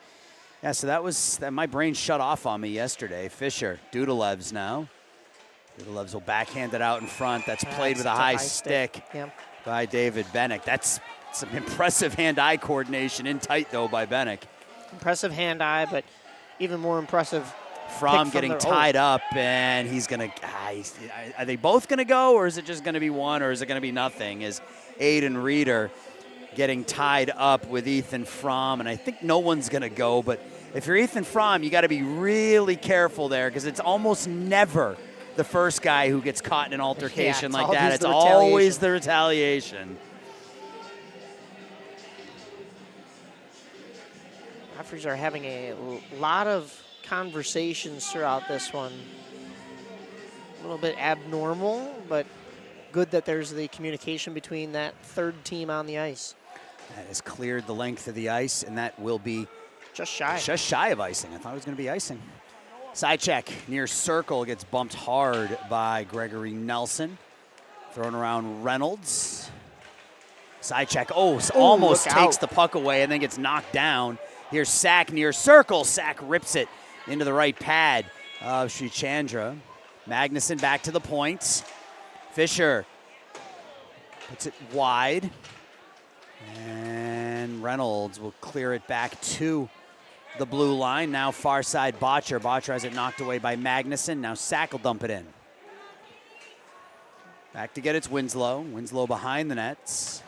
Yeah, so my brain shut off on me yesterday. Fisher, Dudalev's now. Dudalev's will backhand it out in front. That's played with a high stick by David Bennick. That's some impressive hand-eye coordination in tight, though, by Bennick. Impressive hand-eye, but even more impressive. From getting tied up, and he's going to are they both going to go, or is it just going to be one, or is it going to be nothing? Is Aiden Reeder getting tied up with Ethan Fromm, and I think no one's going to go, but if you're Ethan Fromm, you got to be really careful there, because it's almost never the first guy who gets caught in an altercation like that. It's always the retaliation. Referees are having a lot of conversations throughout this one. A little bit abnormal, but good that there's the communication between that third team on the ice. That has cleared the length of the ice, and that will be just shy of icing. I thought it was going to be icing. Side check near circle, gets bumped hard by Gregory Nelson. Thrown around Reynolds. Side check, almost takes the puck away and then gets knocked down. Here's Sack near circle. Sack rips it into the right pad of Sri Chandra. Magnuson back to the point. Fisher puts it wide. And Reynolds will clear it back to the blue line. Now far side Botcher. Botcher has it knocked away by Magnuson. Now Sack will dump it in. Back to get its Winslow. Winslow behind the nets.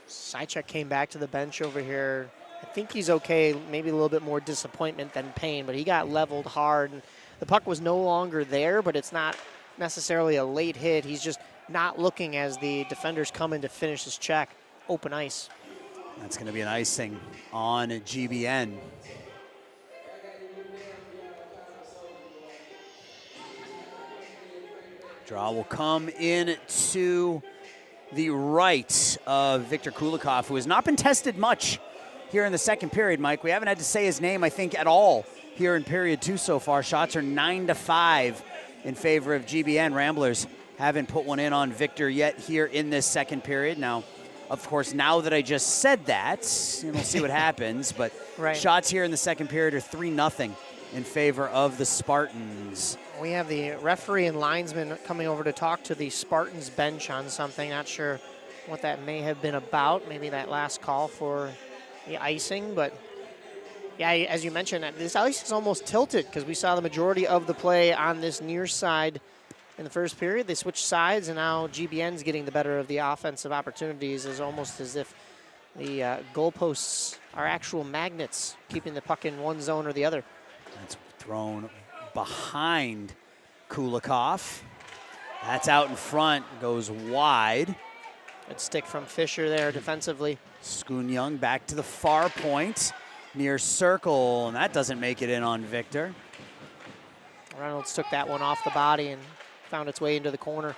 Sychek came back to the bench over here. I think he's okay, maybe a little bit more disappointment than pain, but he got leveled hard. And the puck was no longer there, but it's not necessarily a late hit. He's just not looking as the defenders come in to finish his check. Open ice. That's going to be an icing on GBN. Draw will come in to the right of Viktor Kulikov, who has not been tested much here in the second period, Mike. We haven't had to say his name, I think, at all here in period 2 so far. Shots are 9-5 in favor of GBN. Ramblers haven't put one in on Viktor yet here in this second period. Now, of course, now that I just said that, we'll see what happens. But right. Shots here in the second period are 3-0 in favor of the Spartans. We have the referee and linesman coming over to talk to the Spartans bench on something. Not sure what that may have been about. Maybe that last call for the icing. But, yeah, as you mentioned, this ice is almost tilted because we saw the majority of the play on this near side in the first period. They switched sides, and now GBN's getting the better of the offensive opportunities. It's almost as if the goalposts are actual magnets, keeping the puck in one zone or the other. That's thrown behind Kulikov. That's out in front, goes wide. Good stick from Fisher there defensively. Schoon-Young back to the far point, near circle, and that doesn't make it in on Viktor. Reynolds took that one off the body and found its way into the corner.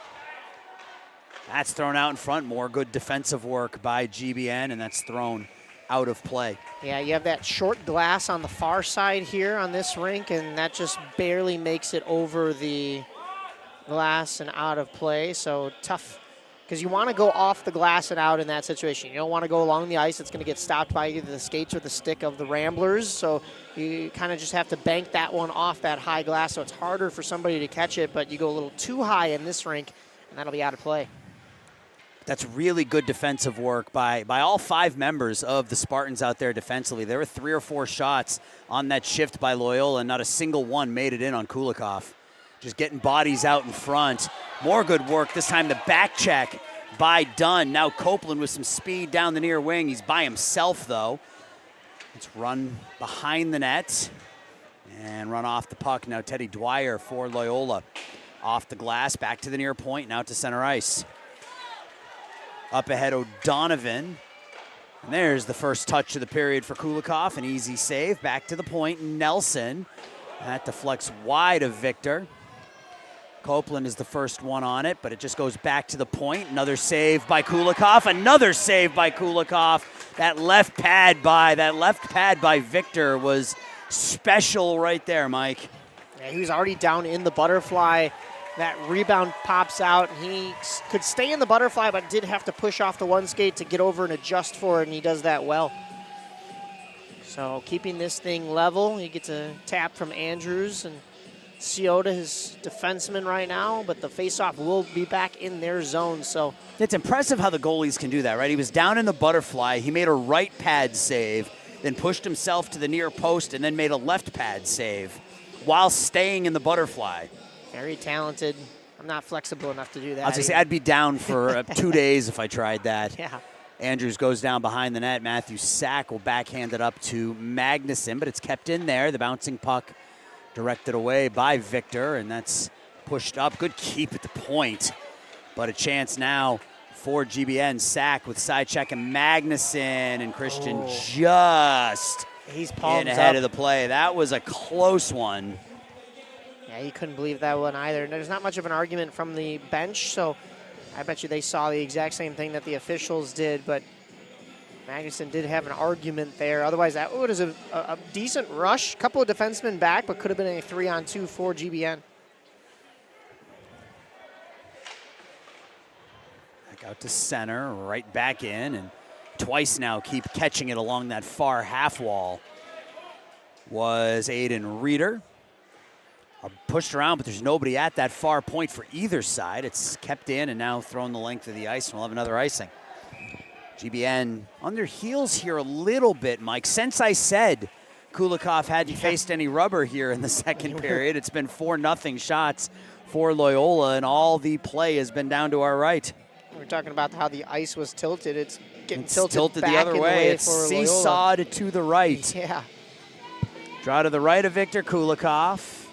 That's thrown out in front. More good defensive work by GBN, and that's thrown out of play. Yeah, you have that short glass on the far side here on this rink, and that just barely makes it over the glass and out of play. So tough, because you want to go off the glass and out in that situation. You don't want to go along the ice. It's going to get stopped by either the skates or the stick of the Ramblers. So you kind of just have to bank that one off that high glass, so it's harder for somebody to catch it, but you go a little too high in this rink, and that'll be out of play. That's really good defensive work by all 5 members of the Spartans out there defensively. There were 3 or 4 shots on that shift by Loyola, and not a single one made it in on Kulikov. Just getting bodies out in front. More good work, this time the back check by Dunn. Now Copeland with some speed down the near wing. He's by himself, though. It's run behind the net and run off the puck. Now Teddy Dwyer for Loyola. Off the glass, back to the near point, now to center ice. Up ahead, O'Donovan. And there's the first touch of the period for Kulikov. An easy save. Back to the point, Nelson. That deflects wide of Viktor. Copeland is the first one on it, but it just goes back to the point. Another save by Kulikov. Another save by Kulikov. That left pad by Viktor was special right there, Mike. Yeah, he was already down in the butterfly. That rebound pops out, and he could stay in the butterfly, but did have to push off the one skate to get over and adjust for it, and he does that well. So keeping this thing level, he gets a tap from Andrews, and Ciota, his defenseman right now, but the faceoff will be back in their zone. So it's impressive how the goalies can do that, right? He was down in the butterfly, he made a right pad save, then pushed himself to the near post, and then made a left pad save while staying in the butterfly. Very talented. I'm not flexible enough to do that. I was going to say, I'd be down for 2 days if I tried that. Yeah. Andrews goes down behind the net. Matthew Sack will backhand it up to Magnuson, but it's kept in there. The bouncing puck directed away by Viktor, and that's pushed up. Good keep at the point, but a chance now for GBN. Sack with side check and Magnuson, and Christian just He's palms ahead up. of the play. That was a close one. Yeah, he couldn't believe that one either. And there's not much of an argument from the bench, so I bet you they saw the exact same thing that the officials did, but Magnuson did have an argument there. Otherwise, that was a decent rush. A couple of defensemen back, but could have been a 3-on-2 for GBN. Back out to center, right back in, and twice now keep catching it along that far half wall was Aiden Reeder. Pushed around, but there's nobody at that far point for either side. It's kept in and now thrown the length of the ice, and we'll have another icing. GBN on their heels here a little bit, Mike. Since I said Kulikov hadn't faced any rubber here in the second period, it's been 4-0 shots for Loyola, and all the play has been down to our right. We're talking about how the ice was tilted. It's getting It's tilted back the other in way. The way It's for seesawed to the right. Yeah. Draw to the right of Victor Kulikov.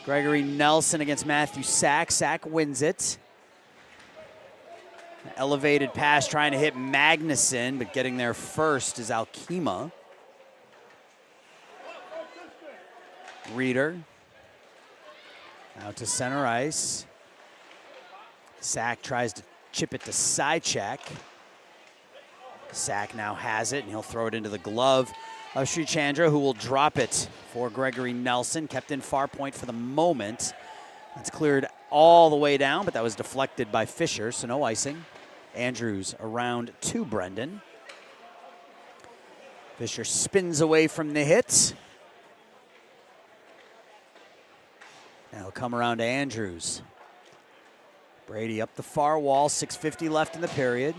Gregory Nelson against Matthew Sack. Sack wins it. Elevated pass trying to hit Magnuson, but getting there first is Alkema. Reeder. Out to center ice. Sack tries to chip it to Sychek. Sack now has it, and he'll throw it into the glove of Srichandra, who will drop it for Gregory Nelson. Kept in far point for the moment. It's cleared all the way down, but that was deflected by Fisher, so no icing. Andrews around to Brendan. Fisher spins away from the hit. Now he'll come around to Andrews. Brady up the far wall, 6:50 left in the period.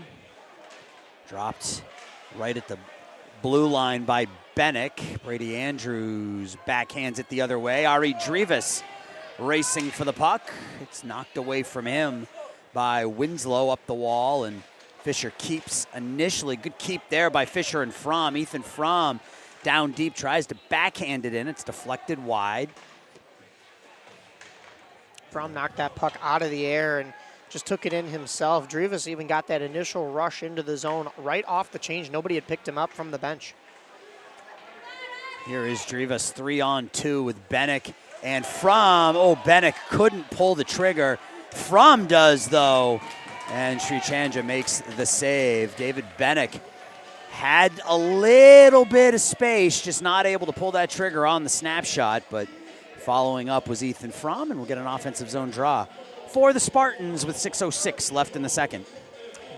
Dropped right at the blue line by Bennick. Brady Andrews backhands it the other way. Ari Drivas racing for the puck. It's knocked away from him by Winslow up the wall, and Fisher keeps initially. Good keep there by Fisher and Fromm. Ethan Fromm down deep, tries to backhand it in. It's deflected wide. Fromm knocked that puck out of the air and just took it in himself. Drivas even got that initial rush into the zone right off the change. Nobody had picked him up from the bench. Here is Drivas 3-on-2 with Bennick and Fromm. Oh, Bennick couldn't pull the trigger. Fromm does, though, and Srichandra makes the save. David Bennick had a little bit of space, just not able to pull that trigger on the snapshot, but following up was Ethan Fromm, and we'll get an offensive zone draw for the Spartans with 6:06 left in the second.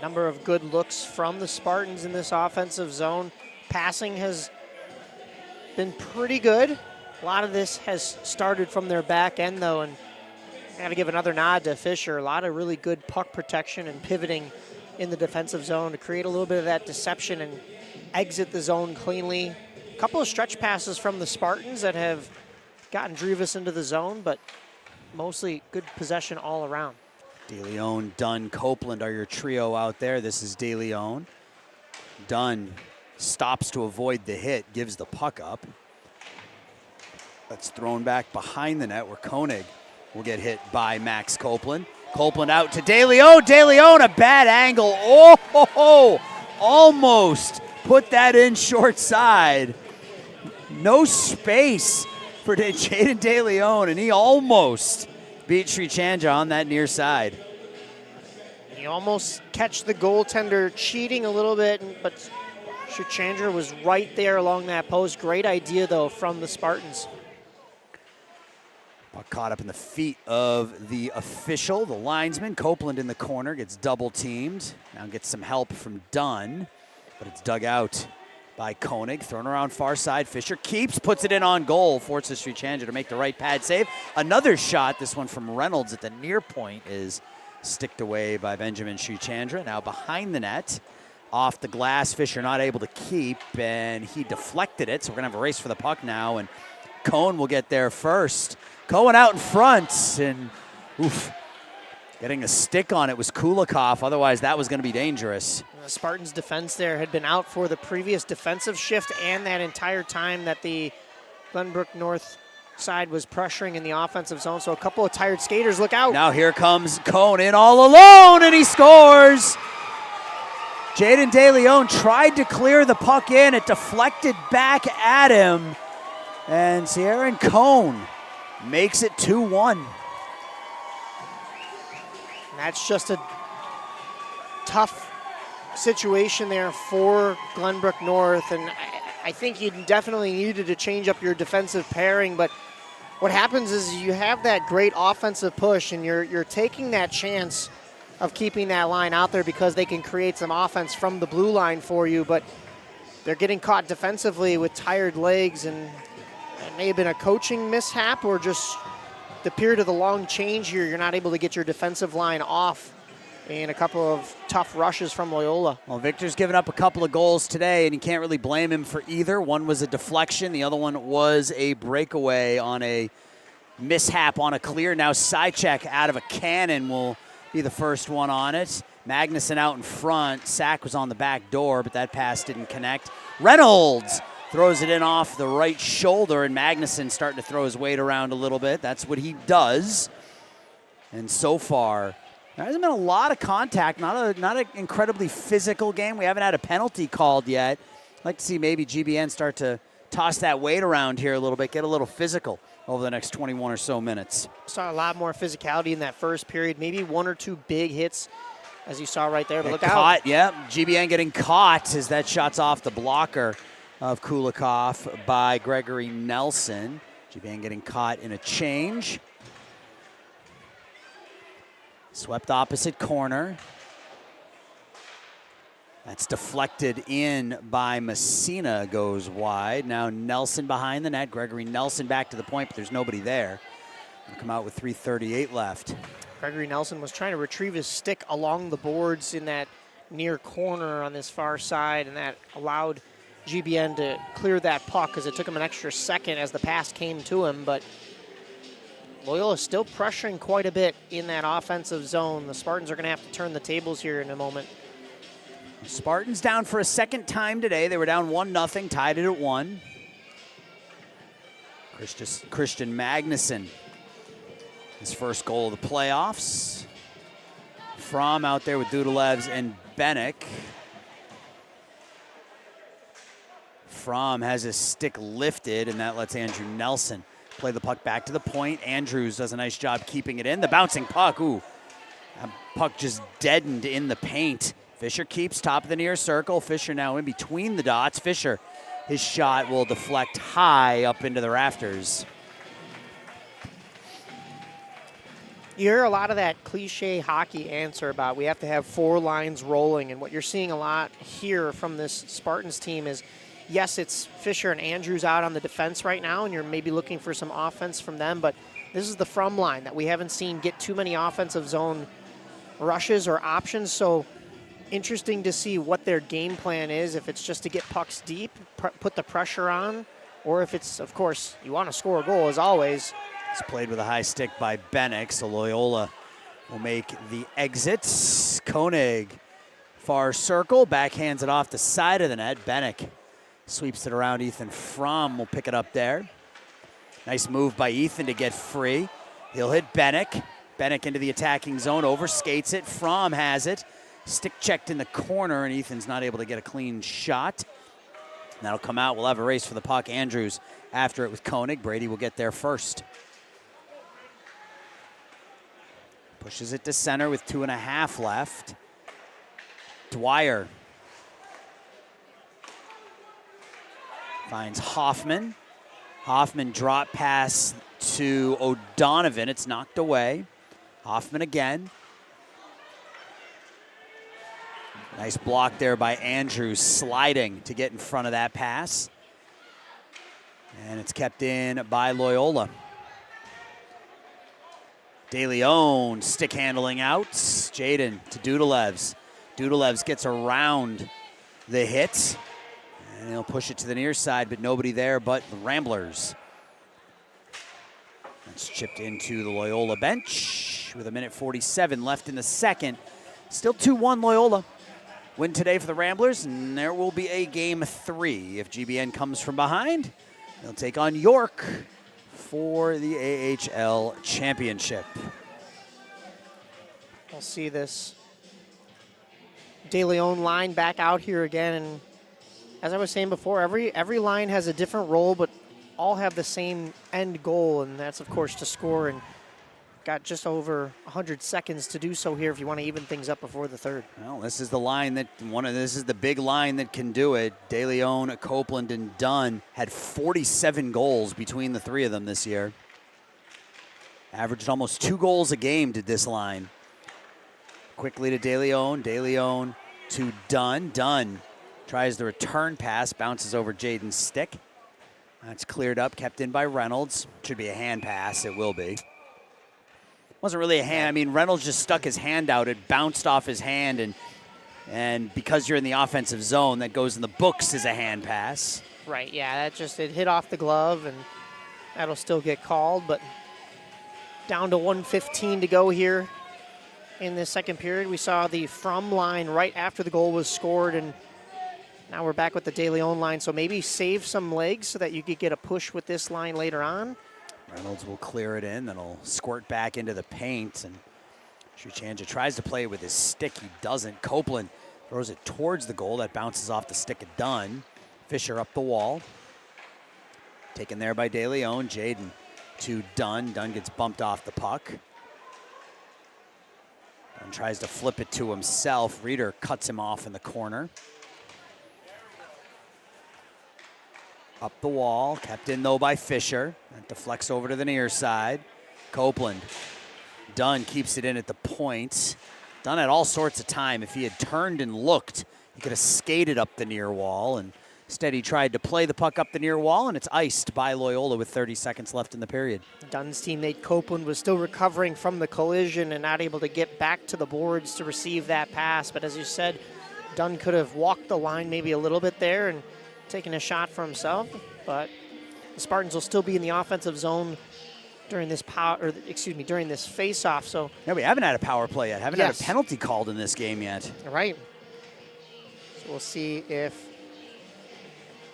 Number of good looks from the Spartans in this offensive zone. Passing has been pretty good. A lot of this has started from their back end, though, and I got to give another nod to Fisher. A lot of really good puck protection and pivoting in the defensive zone to create a little bit of that deception and exit the zone cleanly. A couple of stretch passes from the Spartans that have gotten Drivas into the zone, but mostly good possession all around. DeLeon, Dunn, Copeland are your trio out there. This is DeLeon. Dunn stops to avoid the hit, gives the puck up. That's thrown back behind the net where Koenig will get hit by Max Copeland. Copeland out to DeLeon. DeLeon, a bad angle. Oh, almost put that in short side. No space for Jaden DeLeon, and he almost beat Srichandra on that near side. He almost catch the goaltender cheating a little bit, but Srichandra was right there along that post. Great idea, though, from the Spartans. Puck caught up in the feet of the official, the linesman. Copeland in the corner gets double teamed. Now gets some help from Dunn, but it's dug out by Koenig. Thrown around far side. Fisher keeps, puts it in on goal, forces Srichandra to make the right pad save. Another shot, this one from Reynolds at the near point, is sticked away by Benjamin Srichandra. Now behind the net, off the glass. Fisher not able to keep, and he deflected it, so we're going to have a race for the puck now, and Cohn will get there first. Cohen out in front, and getting a stick on it was Kulikov. Otherwise, that was going to be dangerous. The Spartans' defense there had been out for the previous defensive shift and that entire time that the Glenbrook North side was pressuring in the offensive zone. So a couple of tired skaters, look out. Now here comes Cohn in all alone, and he scores. Jaden DeLeon tried to clear the puck in. It deflected back at him. And Sierra Cohn makes it 2-1. That's just a tough situation there for Glenbrook North, and I think you definitely needed to change up your defensive pairing, but what happens is you have that great offensive push, and you're taking that chance of keeping that line out there because they can create some offense from the blue line for you, but they're getting caught defensively with tired legs, and it may have been a coaching mishap or just the period of the long change here. You're not able to get your defensive line off in a couple of tough rushes from Loyola. Well, Victor's given up a couple of goals today, and you can't really blame him for either. One was a deflection. The other one was a breakaway on a mishap on a clear. Now side check out of a cannon will be the first one on it. Magnuson out in front. Sack was on the back door, but that pass didn't connect. Reynolds throws it in off the right shoulder, and Magnuson starting to throw his weight around a little bit. That's what he does. And so far, there hasn't been a lot of contact, not an incredibly physical game. We haven't had a penalty called yet. I'd like to see maybe GBN start to toss that weight around here a little bit, get a little physical over the next 21 or so minutes. Saw a lot more physicality in that first period, maybe 1 or 2 big hits, as you saw right there. But look caught, out. Yep. GBN getting caught as that shot's off the blocker of Kulikov by Gregory Nelson. GBN getting caught in a change. Swept opposite corner. That's deflected in by Messina, goes wide. Now Nelson behind the net. Gregory Nelson back to the point, but there's nobody there. He'll come out with 3:38 left. Gregory Nelson was trying to retrieve his stick along the boards in that near corner on this far side, and that allowed GBN to clear that puck because it took him an extra second as the pass came to him. But Loyola still pressuring quite a bit in that offensive zone. The Spartans are going to have to turn the tables here in a moment. Spartans down for a second time today. They were down 1-0, tied it at 1. Christian Magnuson, his first goal of the playoffs. Fromm out there with Dudalevs and Bennick. Fromm has his stick lifted, and that lets Andrew Nelson play the puck back to the point. Andrews does a nice job keeping it in. The bouncing puck, ooh, that puck just deadened in the paint. Fisher keeps top of the near circle. Fisher now in between the dots. Fisher, his shot will deflect high up into the rafters. You hear a lot of that cliche hockey answer about we have to have 4 lines rolling, and what you're seeing a lot here from this Spartans team is, yes, it's Fisher and Andrews out on the defense right now, and you're maybe looking for some offense from them, but this is the Fromm line that we haven't seen get too many offensive zone rushes or options, so interesting to see what their game plan is, if it's just to get pucks deep, put the pressure on, or if it's, of course, you want to score a goal as always. It's played with a high stick by Bennick, so Loyola will make the exits. Koenig, far circle, backhands it off the side of the net. Bennick sweeps it around. Ethan Fromm will pick it up there. Nice move by Ethan to get free. He'll hit Bennick. Bennick into the attacking zone, overskates it. Fromm has it. Stick checked in the corner, and Ethan's not able to get a clean shot. That'll come out. We'll have a race for the puck. Andrews after it with Koenig. Brady will get there first. Pushes it to center with 2.5 left. Dwyer finds Hoffman. Hoffman drop pass to O'Donovan. It's knocked away. Hoffman again. Nice block there by Andrews, sliding to get in front of that pass. And it's kept in by Loyola. De Leon, stick handling out. Jaden to Dudalevs. Dudalevs gets around the hit. And he'll push it to the near side, but nobody there but the Ramblers. That's chipped into the Loyola bench with 1:47 left in the second. Still 2-1 Loyola. Win today for the Ramblers, and there will be a game 3. If GBN comes from behind, they'll take on York for the AHL Championship. We'll see this De Leon line back out here again, and as I was saying before, every line has a different role, but all have the same end goal, and that's, of course, to score, and got just over 100 seconds to do so here if you want to even things up before the third. Well, this is the line that this is the big line that can do it. De Leon, Copeland, and Dunn had 47 goals between the 3 of them this year. Averaged almost 2 goals a game did this line. Quickly to De Leon to Dunn. Dunn tries the return pass, bounces over Jaden's stick. That's cleared up, kept in by Reynolds. Should be a hand pass, it will be. Wasn't really a hand. I mean, Reynolds just stuck his hand out. It bounced off his hand, and because you're in the offensive zone, that goes in the books as a hand pass. Right, yeah, it hit off the glove, and that'll still get called, but Down to 1:15 to go here in the second period. We saw the from line right after the goal was scored, and now we're back with the De Leon line. So maybe save some legs so that you could get a push with this line later on. Reynolds will clear it in, then he'll squirt back into the paint, and Chuchanja tries to play it with his stick. He doesn't. Copeland throws it towards the goal. That bounces off the stick of Dunn. Fisher up the wall. Taken there by De Leon. Jaden to Dunn. Dunn gets bumped off the puck. Dunn tries to flip it to himself. Reeder cuts him off in the corner. Up the wall, kept in though by Fisher. That deflects over to the near side. Copeland. Dunn keeps it in at the point. Dunn had all sorts of time. If he had turned and looked, he could have skated up the near wall. And instead he tried to play the puck up the near wall, and it's iced by Loyola with 30 seconds left in the period. Dunn's teammate Copeland was still recovering from the collision and not able to get back to the boards to receive that pass. But as you said, Dunn could have walked the line maybe a little bit there and taking a shot for himself, but the Spartans will still be in the offensive zone during this during this face-off. So yeah, we haven't had a power play yet. Haven't had a penalty called in this game yet. Right. So we'll see if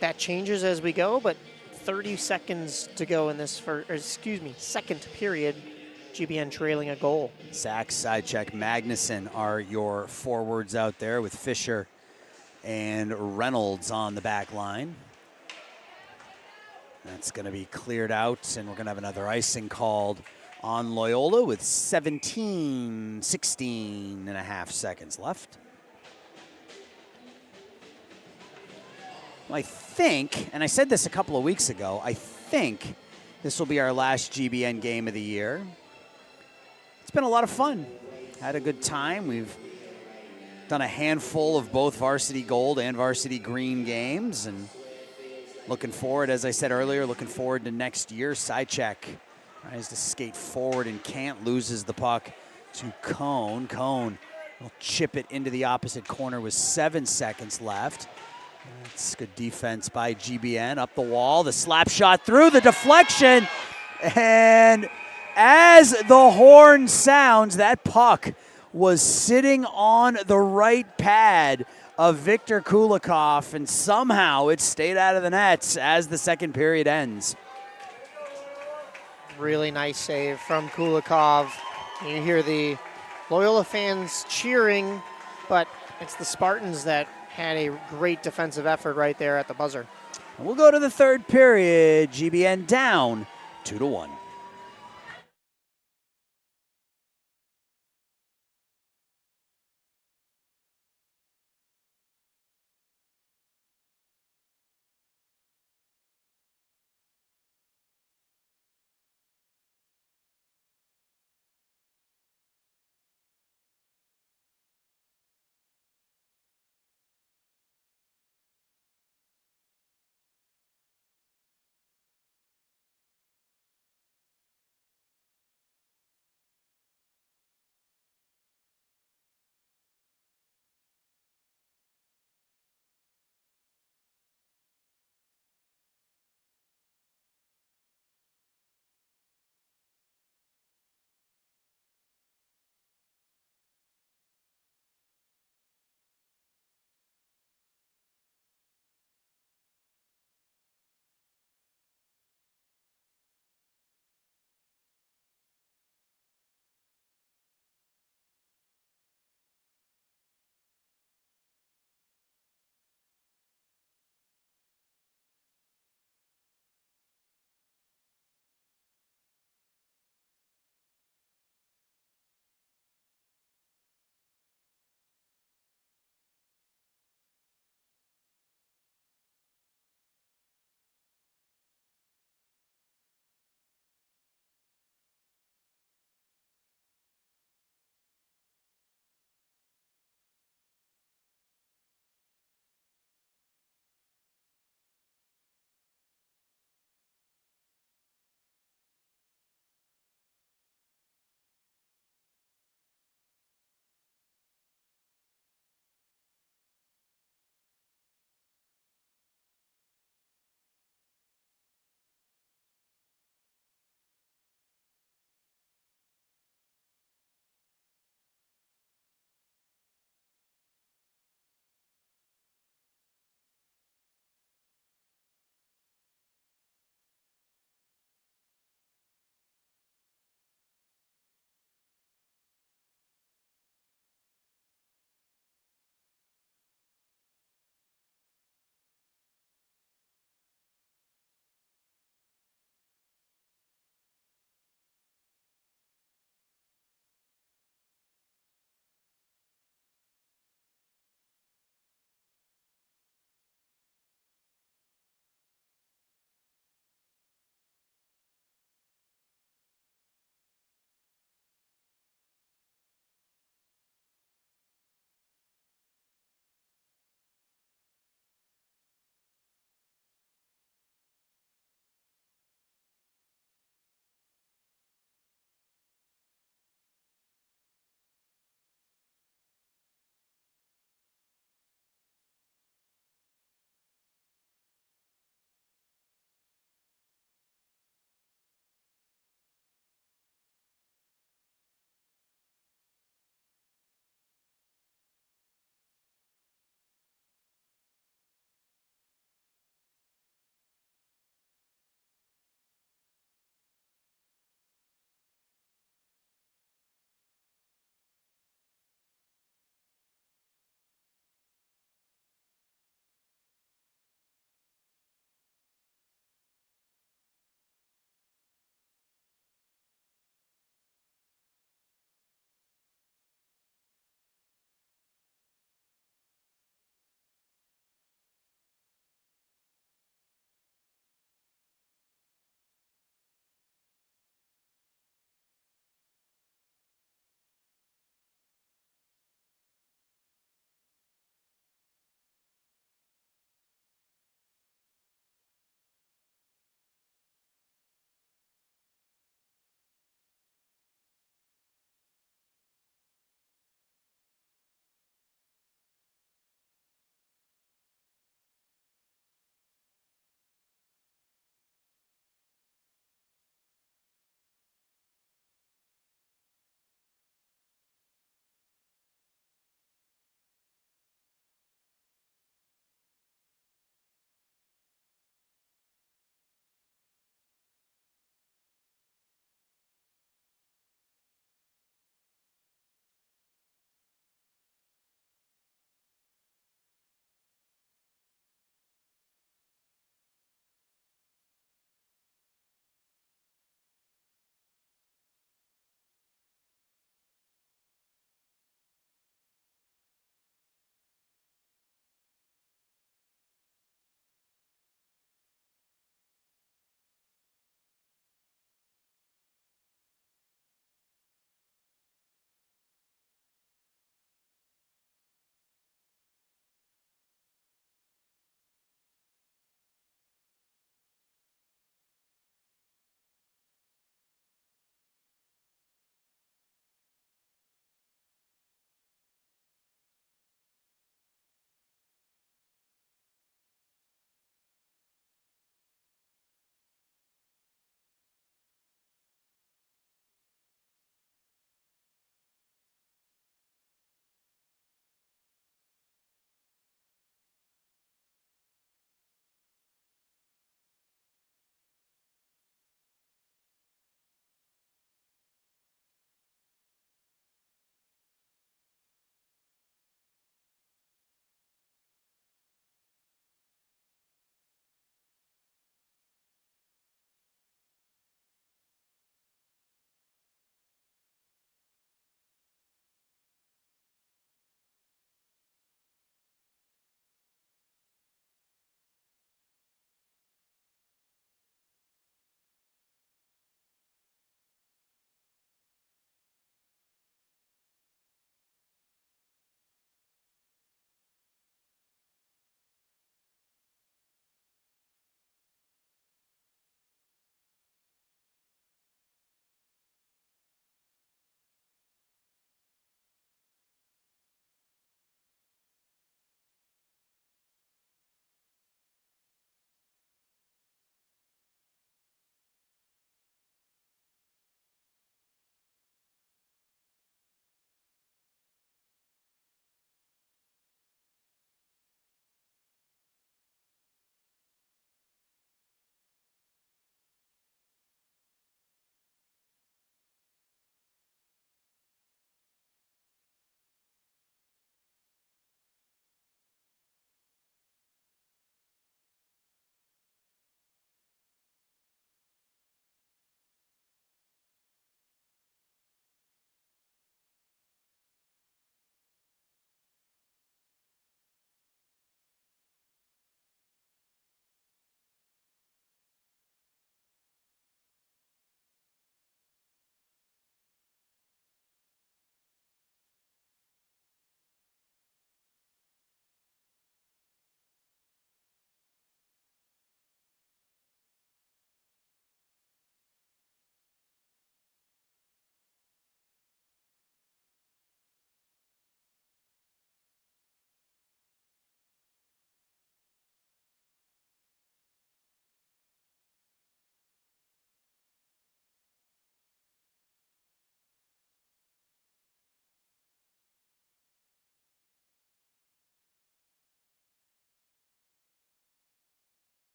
that changes as we go. But 30 seconds to go in this second period. GBN trailing a goal. Sachs, side check, Magnuson are your forwards out there with Fisher and Reynolds on the back line. That's going to be cleared out, and we're going to have another icing called on Loyola with 16 and a half seconds left. Well, I think, and I said this a couple of weeks ago, I think this will be our last GBN game of the year. It's been a lot of fun. Had a good time. We've done a handful of both varsity gold and varsity green games, and looking forward, as I said earlier, looking forward to next year. Side check tries to skate forward and can't, loses the puck to Cone. Cone will chip it into the opposite corner with 7 seconds left. That's good defense by GBN. Up the wall, the slap shot through, the deflection, and as the horn sounds, that puck was sitting on the right pad of Victor Kulikov, and somehow it stayed out of the nets as the second period ends. Really nice save from Kulikov. You hear the Loyola fans cheering, but it's the Spartans that had a great defensive effort right there at the buzzer. And we'll go to the third period. GBN down 2-1.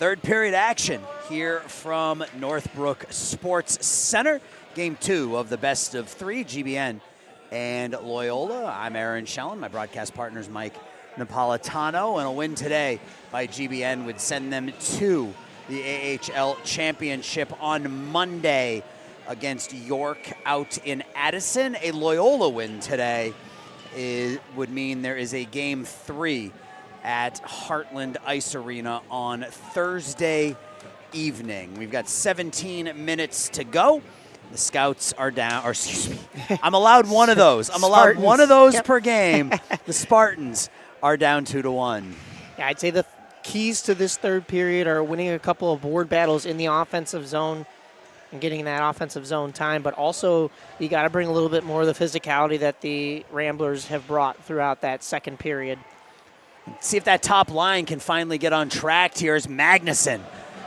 Third period action here from Northbrook Sports Center. Game 2 of the best of 3, GBN and Loyola. I'm Aaron Schellen. My broadcast partner is Mike Napolitano. And a win today by GBN would send them to the AHL Championship on Monday against York out in Addison. A Loyola win today would mean there is a Game 3 at Heartland Ice Arena on Thursday evening. We've got 17 minutes to go. The Scouts are down, or excuse me, I'm allowed one of those. I'm allowed one of those per game. The Spartans are down 2-1. Yeah, I'd say the keys to this third period are winning a couple of board battles in the offensive zone and getting that offensive zone time, but also you got to bring a little bit more of the physicality that the Ramblers have brought throughout that second period. See if that top line can finally get on track here as Magnuson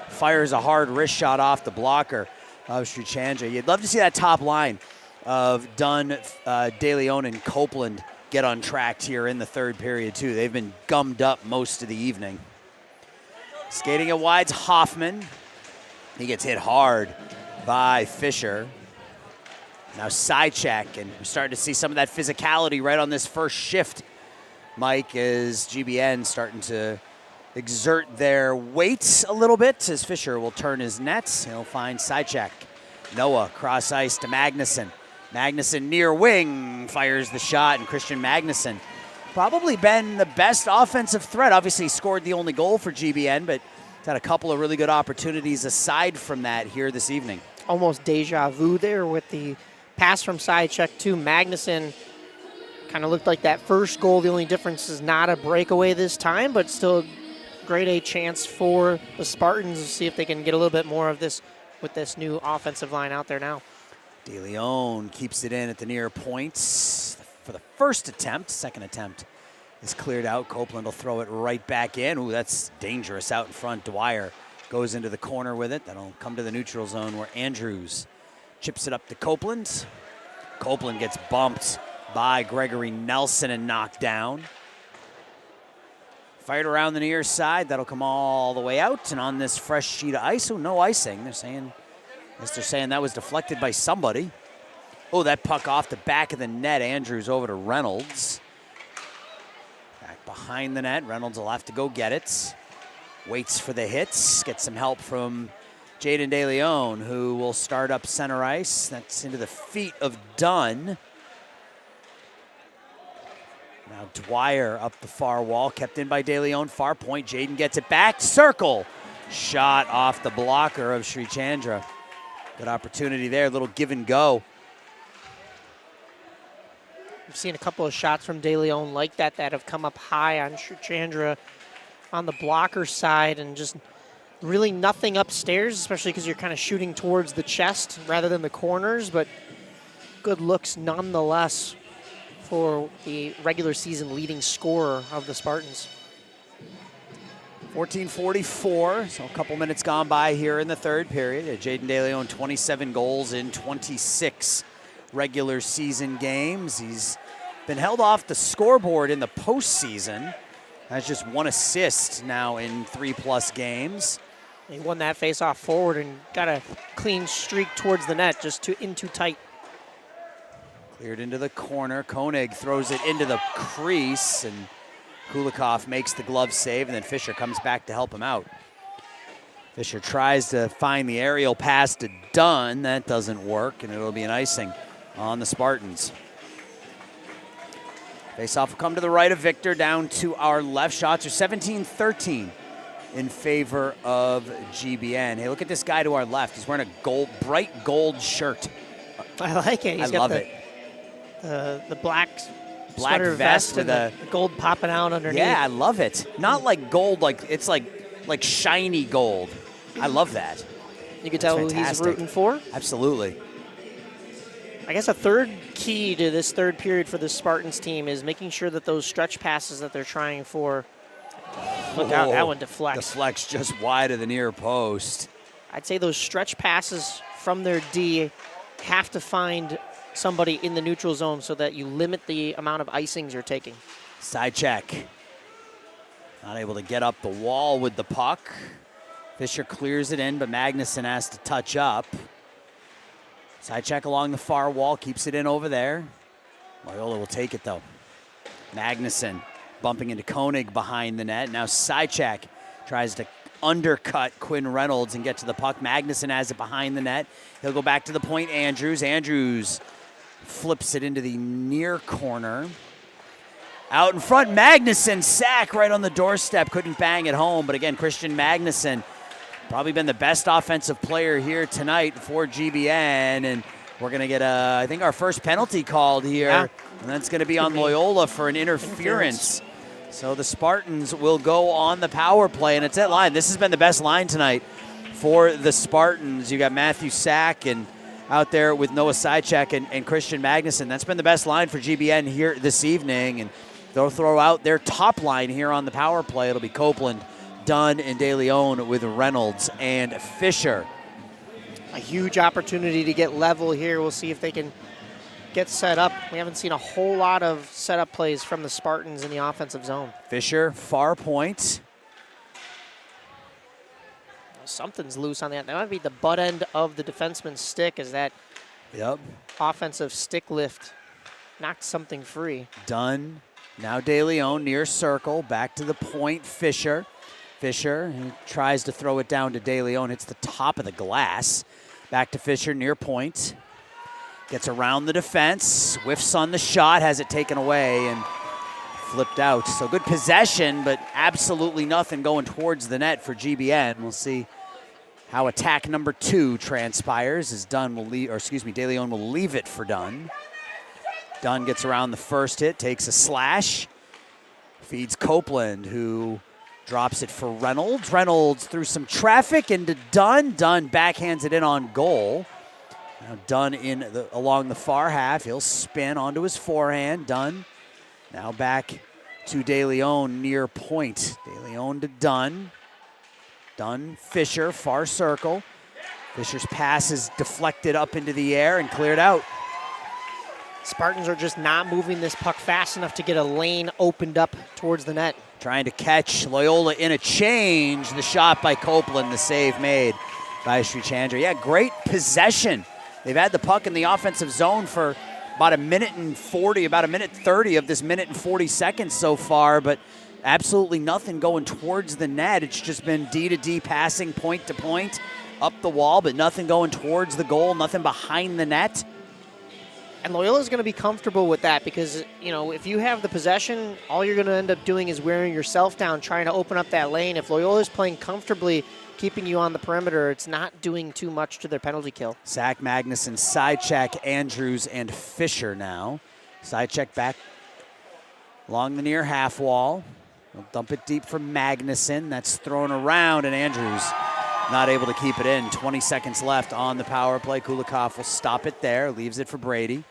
fires a hard wrist shot off the blocker of Srichandra. You'd love to see that top line of Dunn, De Leon, and Copeland get on track here in the third period, too. They've been gummed up most of the evening. Skating it wide's Hoffman. He gets hit hard by Fisher. Now side check, and we're starting to see some of that physicality right on this first shift. Mike, is GBN starting to exert their weights a little bit as Fisher will turn his nets. He'll find side check. Noah cross ice to Magnuson. Magnuson near wing fires the shot, and Christian Magnuson probably been the best offensive threat. Obviously, he scored the only goal for GBN, but he's had a couple of really good opportunities aside from that here this evening. Almost deja vu there with the pass from side check to Magnuson. Kind of looked like that first goal. The only difference is not a breakaway this time, but still a grade A chance for the Spartans to see if they can get a little bit more of this with this new offensive line out there now. De Leon keeps it in at the near points for the first attempt. Second attempt is cleared out. Copeland will throw it right back in. Ooh, that's dangerous out in front. Dwyer goes into the corner with it. That'll come to the neutral zone where Andrews chips it up to Copeland. Copeland gets bumped by Gregory Nelson and knocked down. Fired around the near side. That'll come all the way out. And on this fresh sheet of ice, oh, no icing. They're saying that was deflected by somebody. Oh, that puck off the back of the net. Andrews over to Reynolds. Back behind the net. Reynolds will have to go get it. Waits for the hits. Gets some help from Jaden De Leon, who will start up center ice. That's into the feet of Dunn. Now Dwyer up the far wall, kept in by De Leon, far point. Jaden gets it back, circle. Shot off the blocker of Srichandra. Good opportunity there, a little give and go. We've seen a couple of shots from De Leon like that have come up high on Srichandra on the blocker side, and just really nothing upstairs, especially because you're kind of shooting towards the chest rather than the corners, but good looks nonetheless for the regular season leading scorer of the Spartans. 14:44, so a couple minutes gone by here in the third period. Jaden De Leon, 27 goals in 26 regular season games. He's been held off the scoreboard in the postseason. Has just 1 assist now in 3+ games. He won that face-off forward and got a clean streak towards the net, just in too tight. Cleared into the corner. Koenig throws it into the crease, and Kulikov makes the glove save, and then Fisher comes back to help him out. Fisher tries to find the aerial pass to Dunn. That doesn't work, and it'll be an icing on the Spartans. Face-off will come to the right of Victor, down to our left. Shots are 17-13 in favor of GBN. Hey, look at this guy to our left. He's wearing a bright gold shirt. I like it. I love it. The black vest with the gold popping out underneath. Yeah, I love it. Not like gold, it's like shiny gold. I love that. You can tell who he's rooting for. Absolutely. I guess a third key to this third period for the Spartans team is making sure that those stretch passes that they're trying for, look out, that one deflects. Deflects just wide of the near post. I'd say those stretch passes from their D have to find somebody in the neutral zone so that you limit the amount of icings you're taking. Side check. Not able to get up the wall with the puck. Fisher clears it in, but Magnuson has to touch up. Side check along the far wall, keeps it in over there. Loyola will take it, though. Magnuson bumping into Koenig behind the net. Now side check tries to undercut Quinn Reynolds and get to the puck. Magnuson has it behind the net. He'll go back to the point. Andrews. Andrews flips it into the near corner. Out in front, Magnuson, sack right on the doorstep. Couldn't bang it home, but again, Christian Magnuson, probably been the best offensive player here tonight for GBN, and we're going to get, I think, our first penalty called here, and that's going to be on Loyola for an interference. So the Spartans will go on the power play, and it's that line. This has been the best line tonight for the Spartans. You got Matthew Sack and out there with Noah Sychek and Christian Magnuson. That's been the best line for GBN here this evening, and they'll throw out their top line here on the power play. It'll be Copeland, Dunn, and De Leon with Reynolds and Fisher. A huge opportunity to get level here. We'll see if they can get set up. We haven't seen a whole lot of setup plays from the Spartans in the offensive zone. Fisher, far point. Something's loose on that. That might be the butt end of the defenseman's stick as that offensive stick lift knocked something free. Dunn, now De Leon near circle, back to the point, Fisher. Fisher, he tries to throw it down to De Leon, hits the top of the glass. Back to Fisher near point. Gets around the defense, whiffs on the shot, has it taken away and flipped out. So good possession, but absolutely nothing going towards the net for GBN. We'll see how attack number 2 transpires as De Leon will leave it for Dunn. Dunn gets around the first hit, takes a slash, feeds Copeland, who drops it for Reynolds. Reynolds through some traffic into Dunn. Dunn backhands it in on goal. Now Dunn along the far half. He'll spin onto his forehand. Dunn now back to De Leon near point. De Leon to Dunn. Dunn, Fisher, far circle. Fisher's pass is deflected up into the air and cleared out. Spartans are just not moving this puck fast enough to get a lane opened up towards the net. Trying to catch Loyola in a change. The shot by Copeland, the save made by Srichandra. Yeah, great possession. They've had the puck in the offensive zone for about a minute 30 of this minute and 40 seconds so far, but absolutely nothing going towards the net. It's just been D to D passing, point to point, up the wall, but nothing going towards the goal, nothing behind the net. And Loyola's going to be comfortable with that because, you know, if you have the possession, all you're going to end up doing is wearing yourself down, trying to open up that lane. If Loyola's playing comfortably, keeping you on the perimeter, it's not doing too much to their penalty kill. Sack, Magnuson, Sychek, Andrews, and Fisher now. Sychek back along the near half wall. He'll dump it deep for Magnuson. That's thrown around, and Andrews not able to keep it in. 20 seconds left on the power play. Kulikov will stop it there, leaves it for Brady.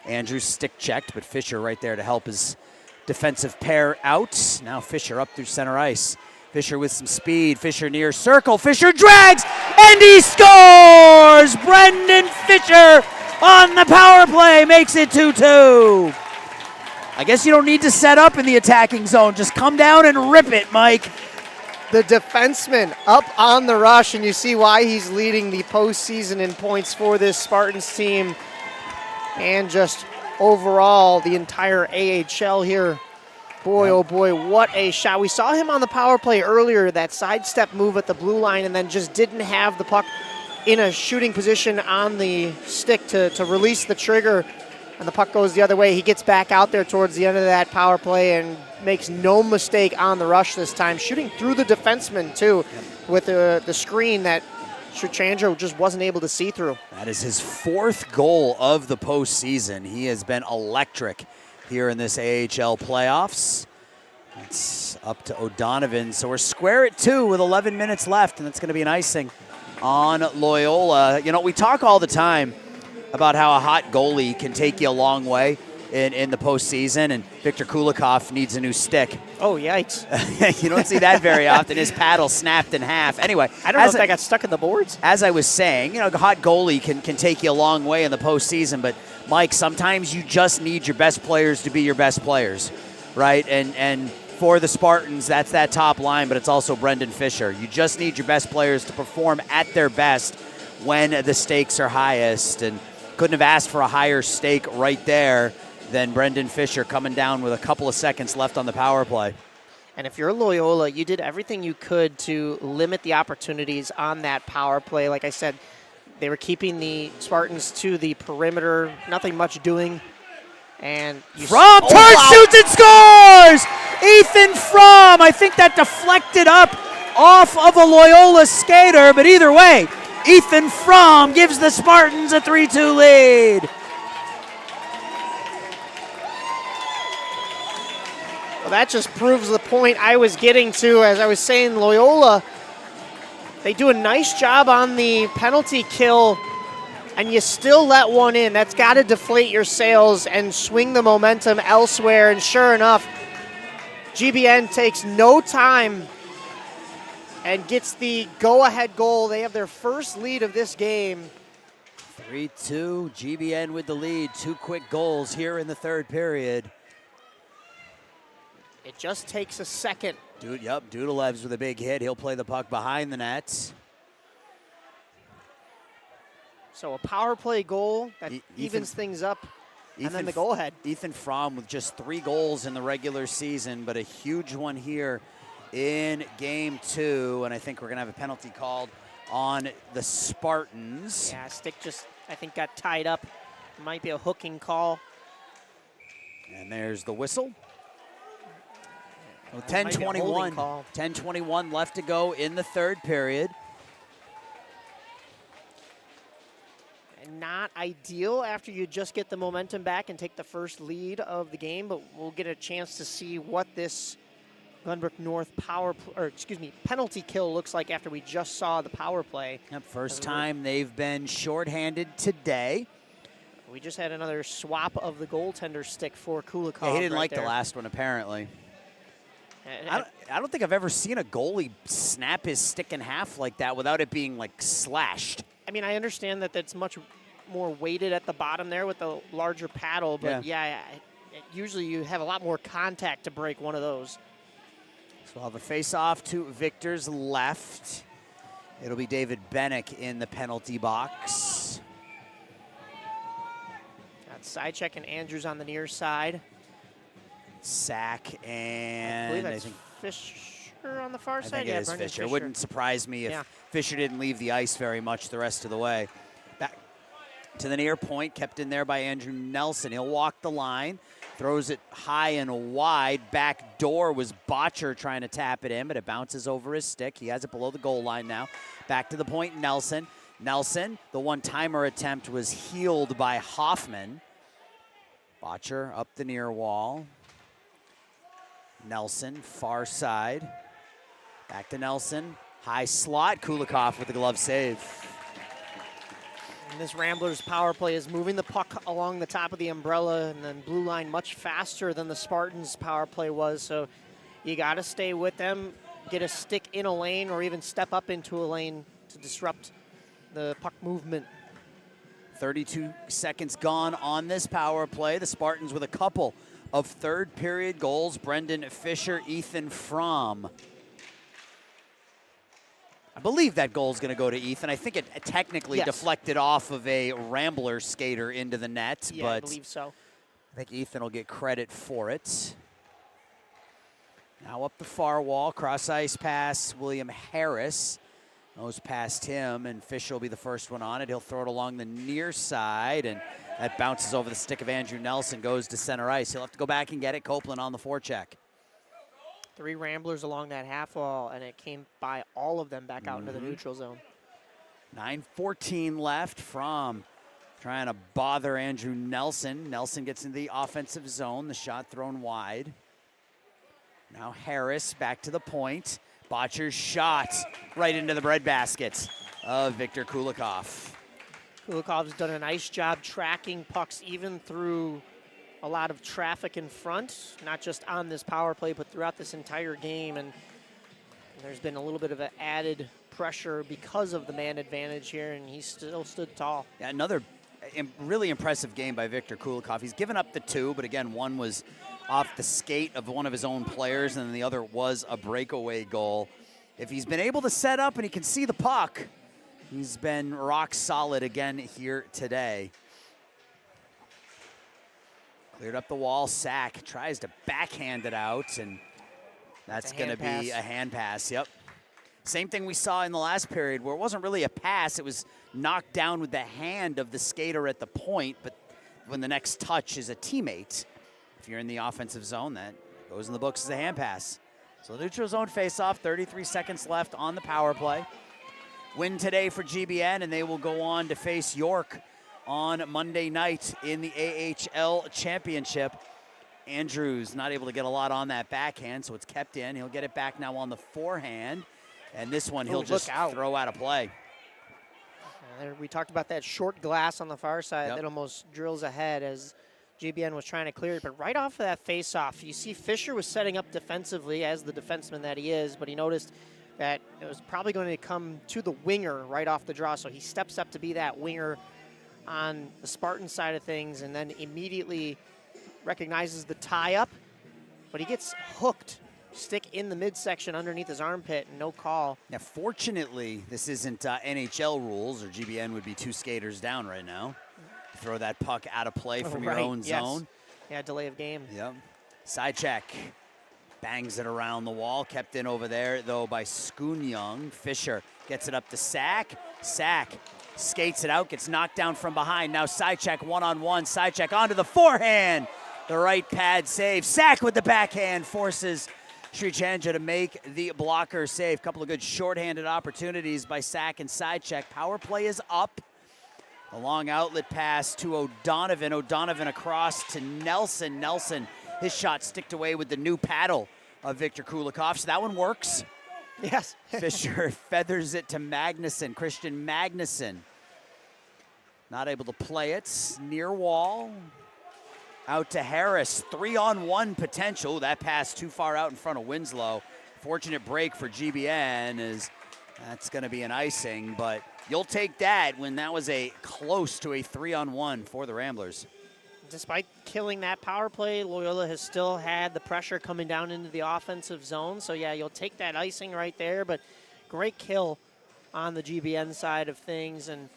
Andrews stick checked, but Fisher right there to help his defensive pair out. Now Fisher up through center ice. Fisher with some speed. Fisher near circle. Fisher drags, and he scores! Brendan Fisher on the power play makes it 2-2. I guess you don't need to set up in the attacking zone. Just come down and rip it, Mike. The defenseman up on the rush, and you see why he's leading the postseason in points for this Spartans team. And just overall, the entire AHL here. Boy, oh boy, what a shot. We saw him on the power play earlier, that sidestep move at the blue line, and then just didn't have the puck in a shooting position on the stick to release the trigger, and the puck goes the other way. He gets back out there towards the end of that power play and makes no mistake on the rush this time, shooting through the defenseman too, with the screen that Srichandra just wasn't able to see through. That is his 4th goal of the postseason. He has been electric here in this AHL playoffs. It's up to O'Donovan. So we're square at 2 with 11 minutes left, and that's going to be an icing on Loyola. You know, we talk all the time about how a hot goalie can take you a long way in the postseason, and Victor Kulikov needs a new stick. Oh, yikes. You don't see that very often. His paddle snapped in half. Anyway, I don't know if that got stuck in the boards. As I was saying, you know, a hot goalie can take you a long way in the postseason, but Mike, sometimes you just need your best players to be your best players, right? And for the Spartans, that's that top line, but it's also Brendan Fisher. You just need your best players to perform at their best when the stakes are highest, and couldn't have asked for a higher stake right there than Brendan Fisher coming down with a couple of seconds left on the power play. And if you're Loyola, you did everything you could to limit the opportunities on that power play. Like I said, they were keeping the Spartans to the perimeter, nothing much doing. And Fromm turns, shoots, and scores! Ethan Fromm, I think that deflected up off of a Loyola skater, but either way, Ethan Fromm gives the Spartans a 3-2 lead. Well, that just proves the point I was getting to. As I was saying, Loyola, they do a nice job on the penalty kill, and you still let one in. That's got to deflate your sails and swing the momentum elsewhere. And sure enough, GBN takes no time and gets the go-ahead goal. They have their first lead of this game. 3-2, GBN with the lead. 2 quick goals here in the third period. It just takes a second. Dudalev's with a big hit. He'll play the puck behind the net. So a power play goal that evens things up, and then the goal-ahead. Ethan Fromm with just 3 goals in the regular season, but a huge one here in game 2, and I think we're going to have a penalty called on the Spartans. Yeah, stick just, I think, got tied up. Might be a hooking call. And there's the whistle. Well, 10:21. 10:21 left to go in the third period. Not ideal after you just get the momentum back and take the first lead of the game, but we'll get a chance to see what this Glenbrook North penalty kill looks like after we just saw the power play. Yep, first time they've been shorthanded today. We just had another swap of the goaltender stick for Kulikov. Yeah, he didn't like the last one, apparently. I don't think I've ever seen a goalie snap his stick in half like that without it being, like, slashed. I mean, I understand that that's much more weighted at the bottom there with the larger paddle, but usually you have a lot more contact to break one of those. So we'll have a face-off to Victor's left. It'll be David Bennick in the penalty box. Got Sidecheck and Andrews on the near side. Sack and I believe that's Fisher on the far side. I think it is Fisher. It wouldn't surprise me if Fisher didn't leave the ice very much the rest of the way. Back to the near point, kept in there by Andrew Nelson. He'll walk the line, throws it high and wide. Back door was Botcher trying to tap it in, but it bounces over his stick. He has it below the goal line now. Back to the point, Nelson. Nelson, the one-timer attempt was healed by Hoffman. Botcher up the near wall. Nelson, far side. Back to Nelson. High slot. Kulikov with the glove save. And this Ramblers power play is moving the puck along the top of the umbrella and then blue line much faster than the Spartans power play was. So you got to stay with them, get a stick in a lane, or even step up into a lane to disrupt the puck movement. 32 seconds gone on this power play. The Spartans with a couple of third period goals. Brendan Fisher, Ethan Fromm. I believe that goal is going to go to Ethan. I think it technically deflected off of a Rambler skater into the net. Yeah, but I believe so. I think Ethan will get credit for it. Now up the far wall, cross ice pass, William Harris. Goes past him, and Fisher will be the first one on it. He'll throw it along the near side, and that bounces over the stick of Andrew Nelson, goes to center ice. He'll have to go back and get it. Copeland on the forecheck. 3 Ramblers along that half wall, and it came by all of them back out into the neutral zone. 9:14 left. Fromm trying to bother Andrew Nelson. Nelson gets into the offensive zone. The shot thrown wide. Now Harris back to the point. Botcher's shot right into the breadbasket of Victor Kulikov. Kulikov's done a nice job tracking pucks even through a lot of traffic in front, not just on this power play, but throughout this entire game. And there's been a little bit of an added pressure because of the man advantage here, and he still stood tall. Yeah, really impressive game by Viktor Kulikov. He's given up the 2, but again, one was off the skate of one of his own players, and then the other was a breakaway goal. If he's been able to set up and he can see the puck, he's been rock solid again here today. Cleared up the wall. Sack tries to backhand it out, and that's going to be a hand pass. Yep. Same thing we saw in the last period, where it wasn't really a pass. It was knocked down with the hand of the skater at the point, but when the next touch is a teammate, if you're in the offensive zone, that goes in the books as a hand pass. So neutral zone face-off, 33 seconds left on the power play. Win today for GBN, and they will go on to face York on Monday night in the AHL Championship. Andrews not able to get a lot on that backhand, so it's kept in. He'll get it back now on the forehand, and this one he'll just throw out of play. We talked about that short glass on the far side that almost drills ahead as GBN was trying to clear it, but right off of that face-off, you see Fisher was setting up defensively as the defenseman that he is, but he noticed that it was probably going to come to the winger right off the draw, so he steps up to be that winger on the Spartan side of things, and then immediately recognizes the tie-up, but he gets hooked, stick in the midsection underneath his armpit, and no call. Now, fortunately, this isn't NHL rules, or GBN would be 2 skaters down right now. Throw that puck out of play from your own zone. Yeah, delay of game. Yep. Side check. Bangs it around the wall. Kept in over there, though, by Schoonyoung. Fisher gets it up to Sack. Sack skates it out, gets knocked down from behind. Now side check, one-on-one. Side check onto the forehand. The right pad save. Sack with the backhand forces Srichandra to make the blocker save. Couple of good shorthanded opportunities by Sack and side check. Power play is up. A long outlet pass to O'Donovan. O'Donovan across to Nelson. Nelson, his shot sticked away with the new paddle of Viktor Kulikov. So that one works. Yes. Fisher feathers it to Magnuson. Christian Magnuson. Not able to play it. Near wall. Out to Harris. 3-on-1 potential. That pass too far out in front of Winslow. Fortunate break for GBN as that's going to be an icing, but you'll take that when that was a close to a 3-on-1 for the Ramblers. Despite killing that power play, Loyola has still had the pressure coming down into the offensive zone. So, yeah, you'll take that icing right there, but great kill on the GBN side of things, and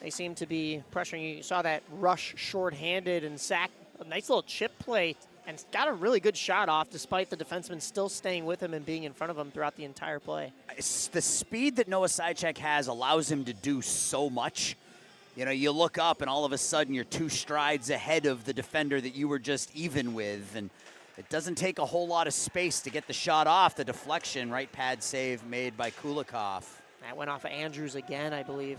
they seem to be pressuring. You saw that rush shorthanded and Sack, a nice little chip play, and got a really good shot off despite the defenseman still staying with him and being in front of him throughout the entire play. The speed that Noah Seichek has allows him to do so much. You know, you look up and all of a sudden you're 2 strides ahead of the defender that you were just even with, and it doesn't take a whole lot of space to get the shot off. The deflection, right pad save made by Kulikov. That went off of Andrews again, I believe.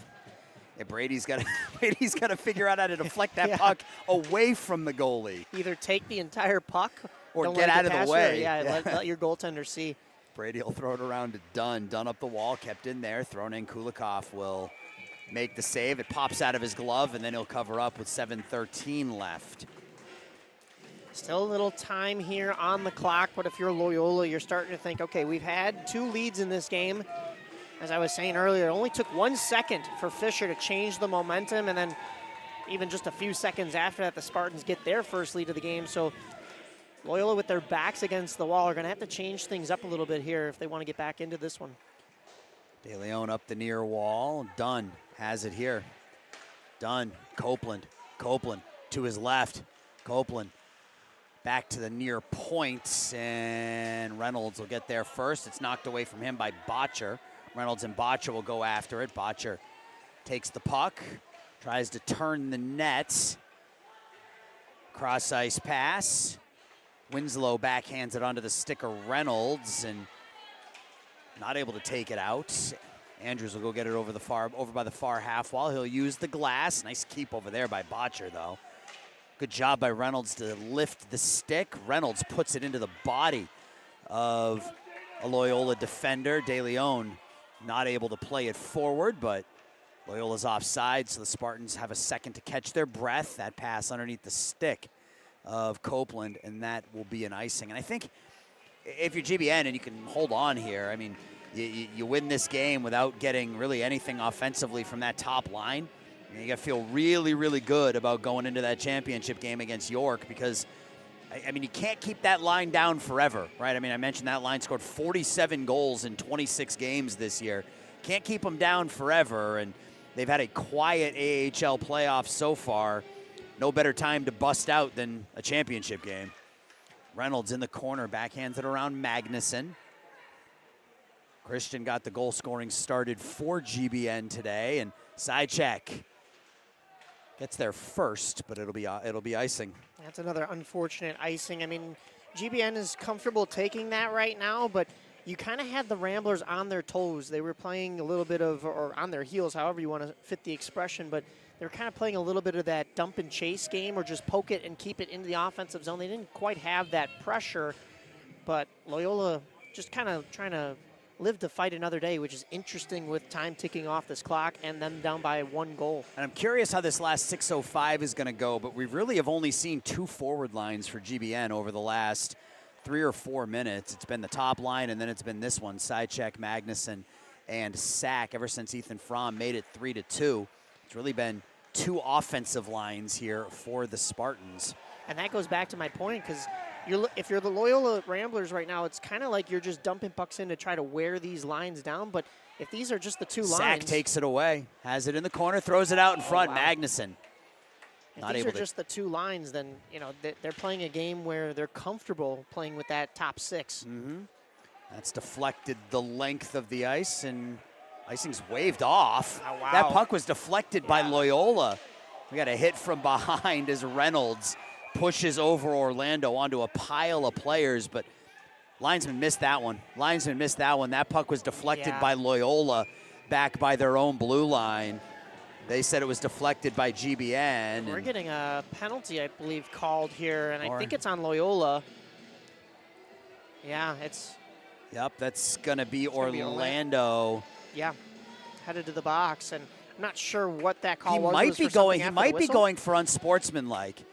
Yeah, Brady's got to figure out how to deflect that puck away from the goalie. Either take the entire puck or get out of the way. Let your goaltender see. Brady will throw it around to Dunn. Dunn up the wall, kept in there, thrown in. Kulikov will make the save. It pops out of his glove, and then he'll cover up with 7:13 left. Still a little time here on the clock, but if you're Loyola, you're starting to think, okay, we've had 2 leads in this game. As I was saying earlier, it only took 1 second for Fisher to change the momentum, and then even just a few seconds after that, the Spartans get their first lead of the game. So Loyola, with their backs against the wall, are going to have to change things up a little bit here if they want to get back into this one. De Leon up the near wall. Dunn has it here. Dunn, Copeland to his left. Copeland back to the near point, and Reynolds will get there first. It's knocked away from him by Botcher. Reynolds and Botcher will go after it. Botcher takes the puck, tries to turn the net. Cross ice pass. Winslow backhands it onto the stick of Reynolds and not able to take it out. Andrews will go get it over by the far half wall. He'll use the glass. Nice keep over there by Botcher, though. Good job by Reynolds to lift the stick. Reynolds puts it into the body of a Loyola defender. De Leon not able to play it forward, but Loyola's offside, so the Spartans have a second to catch their breath. That pass underneath the stick of Copeland, and that will be an icing. And I think if you're GBN and you can hold on here, I mean, you win this game without getting really anything offensively from that top line. You got to feel really, really good about going into that championship game against York because, I mean, you can't keep that line down forever, right? I mean, I mentioned that line scored 47 goals in 26 games this year. Can't keep them down forever, and they've had a quiet AHL playoff so far. No better time to bust out than a championship game. Reynolds in the corner, backhands it around Magnuson. Christian got the goal scoring started for GBN today, and side check gets there first, but it'll be icing. That's another unfortunate icing. I mean, GBN is comfortable taking that right now, but you kind of had the Ramblers on their toes. They were playing a little bit of, or on their heels, however you want to fit the expression, but they were kind of playing a little bit of that dump and chase game or just poke it and keep it into the offensive zone. They didn't quite have that pressure, but Loyola just kind of trying to live to fight another day, which is interesting with time ticking off this clock and them down by 1 goal. And I'm curious how this last 6:05 is going to go, but we really have only seen 2 forward lines for GBN over the last 3 or 4 minutes. It's been the top line, and then it's been this one, side check, Magnuson, and Sack. Ever since Ethan Fromm made it 3-2, it's really been 2 offensive lines here for the Spartans. And that goes back to my point, because if you're the Loyola Ramblers right now, it's kind of like you're just dumping pucks in to try to wear these lines down. But if these are just the 2 lines. Sack takes it away, has it in the corner, throws it out in front. Wow. Magnuson. If these are just the 2 lines, then they're playing a game where they're comfortable playing with that top 6. Mm-hmm. That's deflected the length of the ice, and icing's waved off. Oh, wow. That puck was deflected by Loyola. We got a hit from behind as Reynolds pushes over Orlando onto a pile of players, but linesman missed that one. That puck was deflected by Loyola back by their own blue line. They said it was deflected by GBN. We're getting a penalty, I believe, called here, and I think it's on Loyola. Yeah, it's... Yep, that's going to be Orlando. Yeah, headed to the box, and I'm not sure what that call was. He might be going for unsportsmanlike.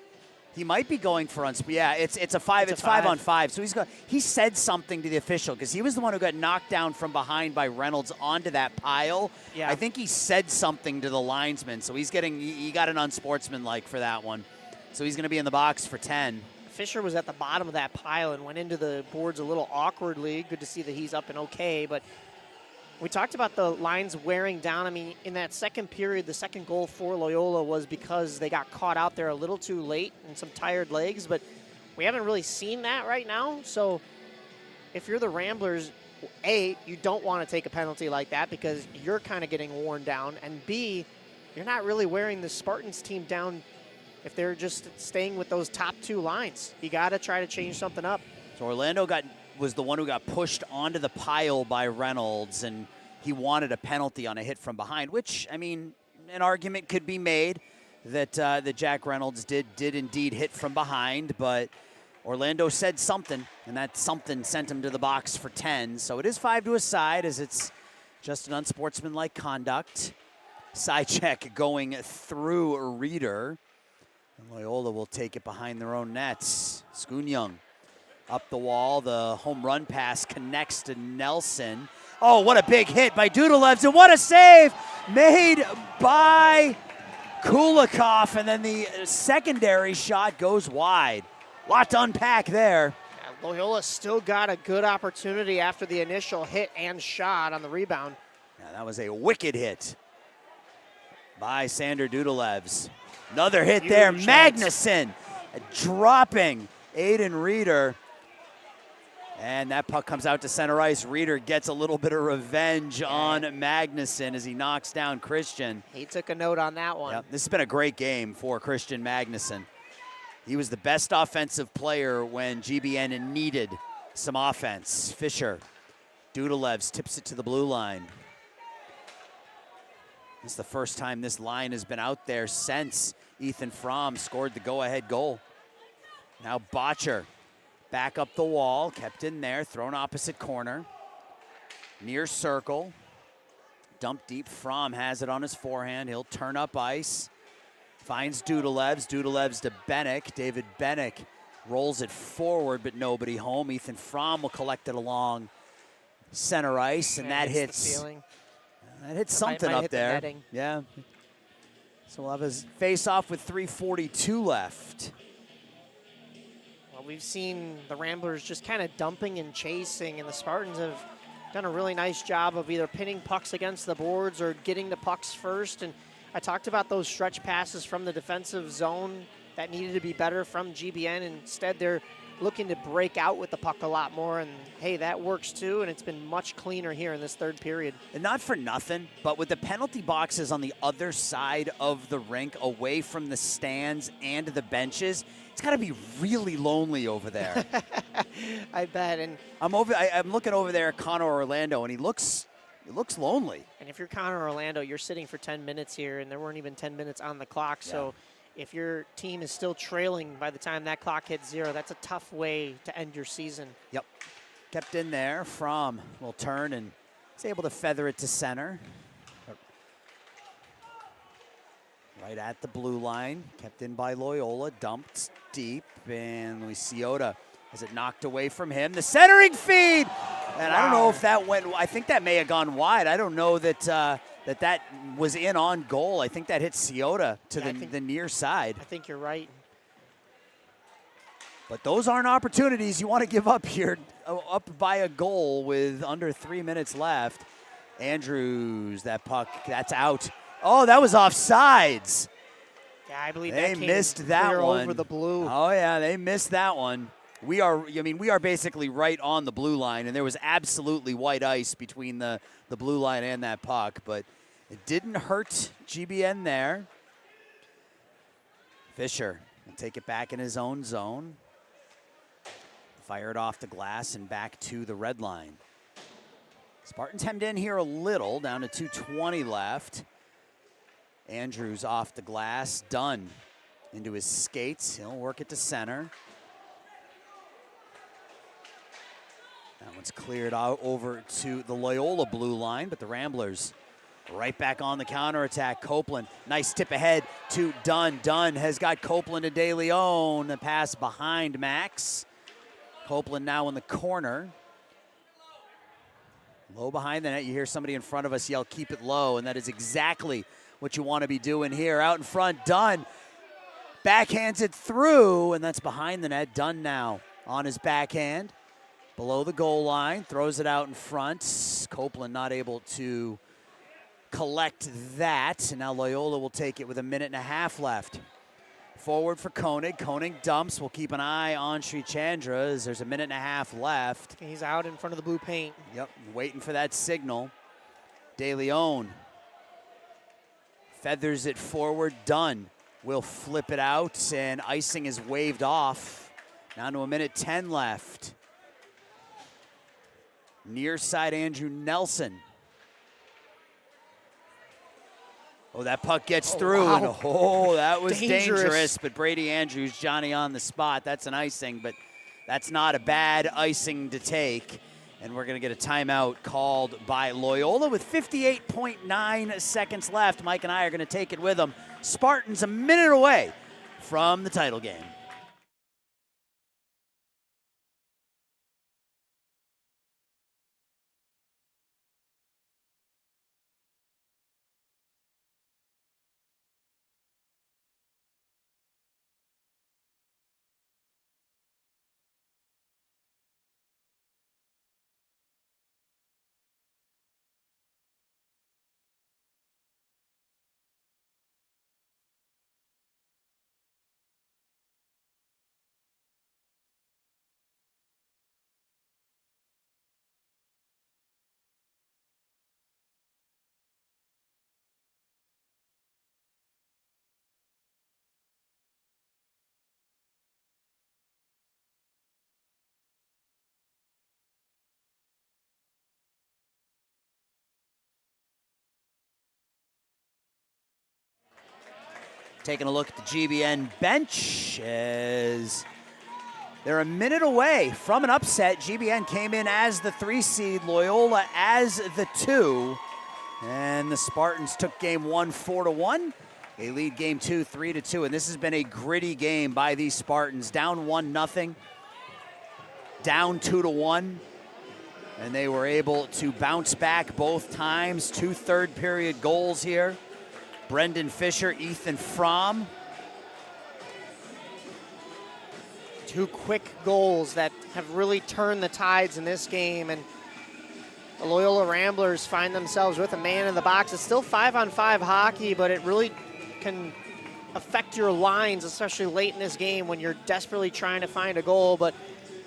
He might be going for yeah. It's a 5-on-5. So he said something to the official because he was the one who got knocked down from behind by Reynolds onto that pile. Yeah. I think he said something to the linesman, so he got an unsportsmanlike for that one. So he's going to be in the box for 10. Fisher was at the bottom of that pile and went into the boards a little awkwardly. Good to see that he's up and okay, but we talked about the lines wearing down. I mean, in that second period, the second goal for Loyola was because they got caught out there a little too late and some tired legs, but we haven't really seen that right now. So if you're the Ramblers, A, you don't want to take a penalty like that because you're kind of getting worn down, and B, you're not really wearing the Spartans team down if they're just staying with those top 2 lines. You got to try to change something up. So Orlando was the one who got pushed onto the pile by Reynolds, and he wanted a penalty on a hit from behind, which, I mean, an argument could be made that that Jack Reynolds did indeed hit from behind, but Orlando said something, and that something sent him to the box for 10. So it is 5 to a side, as it's just an unsportsmanlike conduct. Side check going through a Reader. And Loyola will take it behind their own nets. Schoonyoung up the wall. The home run pass connects to Nelson. Oh, what a big hit by Dudalevs, and what a save made by Kulikov, and then the secondary shot goes wide. Lot to unpack there. Yeah, Loyola still got a good opportunity after the initial hit and shot on the rebound. Yeah, that was a wicked hit by Sander Dudalevs. Another hit there. Magnuson dropping Aiden Reeder. And that puck comes out to center ice. Reeder gets a little bit of revenge on Magnuson as he knocks down Christian. He took a note on that one. Yep, this has been a great game for Christian Magnuson. He was the best offensive player when GBN needed some offense. Fisher, Dudalevs tips it to the blue line. This is the first time this line has been out there since Ethan Fromm scored the go-ahead goal. Now Botcher. Back up the wall, kept in there, thrown opposite corner. Near circle. Dump deep. Fromm has it on his forehand. He'll turn up ice. Finds Dudalevs. Dudalevs to Bennick. David Bennick rolls it forward, but nobody home. Ethan Fromm will collect it along center ice, and that hits. The ceiling. That hits something up there. The yeah. So we'll have his face-off with 3:42 left. Well, we've seen the Ramblers just kind of dumping and chasing, and the Spartans have done a really nice job of either pinning pucks against the boards or getting the pucks first. And I talked about those stretch passes from the defensive zone that needed to be better from GBN. Instead, they're looking to break out with the puck a lot more, and hey, that works too, and it's been much cleaner here in this third period. And not for nothing, but with the penalty boxes on the other side of the rink, away from the stands and the benches, it's got to be really lonely over there. I bet. And I'm looking over there at Connor Orlando, and he looks lonely. And if you're Connor Orlando, you're sitting for 10 minutes here, and there weren't even 10 minutes on the clock. Yeah. So if your team is still trailing by the time that clock hits 0, that's a tough way to end your season. Yep. Kept in there from, will turn, and is able to feather it to center. Right at the blue line. Kept in by Loyola. Dumped deep, and Ciota has it knocked away from him. The centering feed! And wow. I don't know if that went, I think that may have gone wide. I don't know that that was in on goal. I think that hit Ciota to the near side. I think you're right. But those aren't opportunities you want to give up here, up by a goal with under 3 minutes left. Andrews, that puck, that's out. Oh, that was offsides. Yeah, I believe they that missed that one over the blue. Oh yeah, they missed that one. We are basically right on the blue line, and there was absolutely white ice between the blue line and that puck, but it didn't hurt GBN there. Fisher will take it back in his own zone. Fire it off the glass and back to the red line. Spartans hemmed in here a little, down to 2:20 left. Andrews off the glass, Dunn into his skates. He'll work it to center. That one's cleared out over to the Loyola blue line, but the Ramblers right back on the counterattack. Copeland, nice tip ahead to Dunn. Dunn has got Copeland and De Leon. The pass behind Max. Copeland now in the corner. Low behind the net. You hear somebody in front of us yell, "Keep it low," and that is exactly what you want to be doing here. Out in front, Dunn backhands it through, and that's behind the net. Dunn now on his backhand. Below the goal line, throws it out in front. Copeland not able to collect that. And now Loyola will take it with 1.5 minutes left. Forward for Koenig. Koenig dumps. We'll keep an eye on Srichandra as there's 1.5 minutes left. He's out in front of the blue paint. Yep, waiting for that signal. De Leon feathers it forward. Dunn will flip it out, and icing is waved off. Down to 1:10 left. Near side, Andrew Nelson. Oh, that puck gets through. Wow. And oh, that was dangerous. But Brady Andrews, Johnny on the spot. That's an icing, but that's not a bad icing to take. And we're going to get a timeout called by Loyola with 58.9 seconds left. Mike and I are going to take it with them. Spartans a minute away from the title game. Taking a look at the GBN bench as they're a minute away from an upset. GBN came in as the 3 seed, Loyola as the 2. And the Spartans took game 1 4-1. They lead game 2 3-2. And this has been a gritty game by these Spartans. Down 1-0, down 2-1. And they were able to bounce back both times. 2 third period goals here. Brendan Fisher, Ethan Fromm. Two quick goals that have really turned the tides in this game, and the Loyola Ramblers find themselves with a man in the box. It's still 5-on-5 hockey, but it really can affect your lines, especially late in this game when you're desperately trying to find a goal. But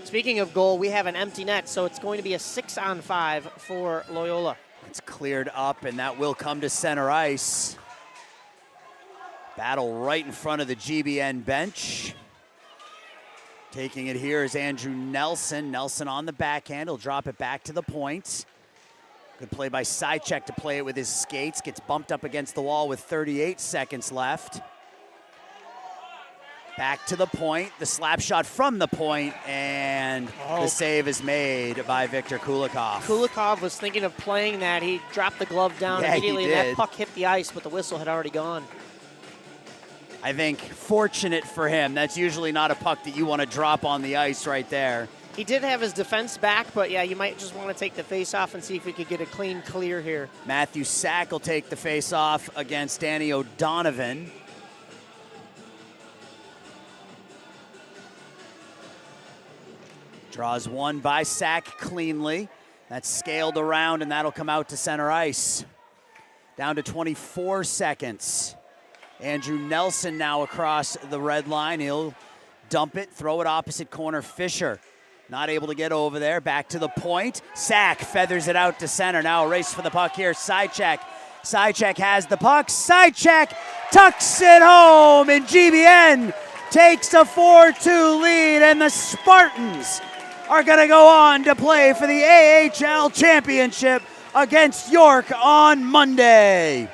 speaking of goal, we have an empty net, so it's going to be a 6-on-5 for Loyola. It's cleared up, and that will come to center ice. Battle right in front of the GBN bench. Taking it here is Andrew Nelson. Nelson on the backhand. He'll drop it back to the point. Good play by Sychek to play it with his skates. Gets bumped up against the wall with 38 seconds left. Back to the point. The slap shot from the point, and the save is made by Viktor Kulikov. Kulikov was thinking of playing that. He dropped the glove down immediately, and that puck hit the ice, but the whistle had already gone. I think fortunate for him. That's usually not a puck that you want to drop on the ice right there. He did have his defense back, but yeah, you might just want to take the face off and see if we could get a clean clear here. Matthew Sack will take the face off against Danny O'Donovan. Draws one by Sack cleanly. That's scaled around, and that'll come out to center ice. Down to 24 seconds. Andrew Nelson now across the red line. He'll dump it, throw it opposite corner. Fisher not able to get over there. Back to the point. Sack feathers it out to center. Now a race for the puck here. Sychek. Sychek has the puck. Sychek tucks it home, and GBN takes a 4-2 lead, and the Spartans are going to go on to play for the AHL Championship against York on Monday.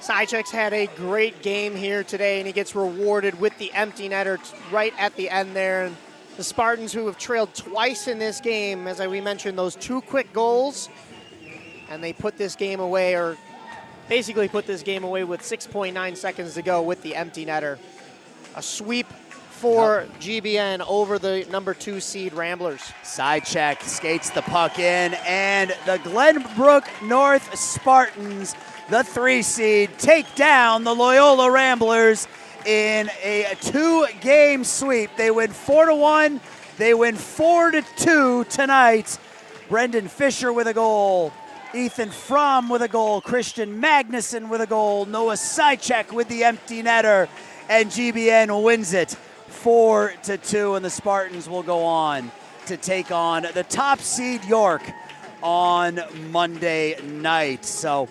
Sychek's had a great game here today, and he gets rewarded with the empty netter right at the end there. And the Spartans, who have trailed twice in this game, as we mentioned, those two quick goals, and they put this game away, or basically put this game away with 6.9 seconds to go with the empty netter. A sweep for GBN over the number 2 seed Ramblers. Sychek skates the puck in, and the Glenbrook North Spartans, the 3 seed, take down the Loyola Ramblers in a 2-game sweep. They win 4-1. They win 4-2 tonight. Brendan Fisher with a goal. Ethan Fromm with a goal. Christian Magnuson with a goal. Noah Sychek with the empty netter. And GBN wins it 4-2, and the Spartans will go on to take on the top seed York on Monday night. So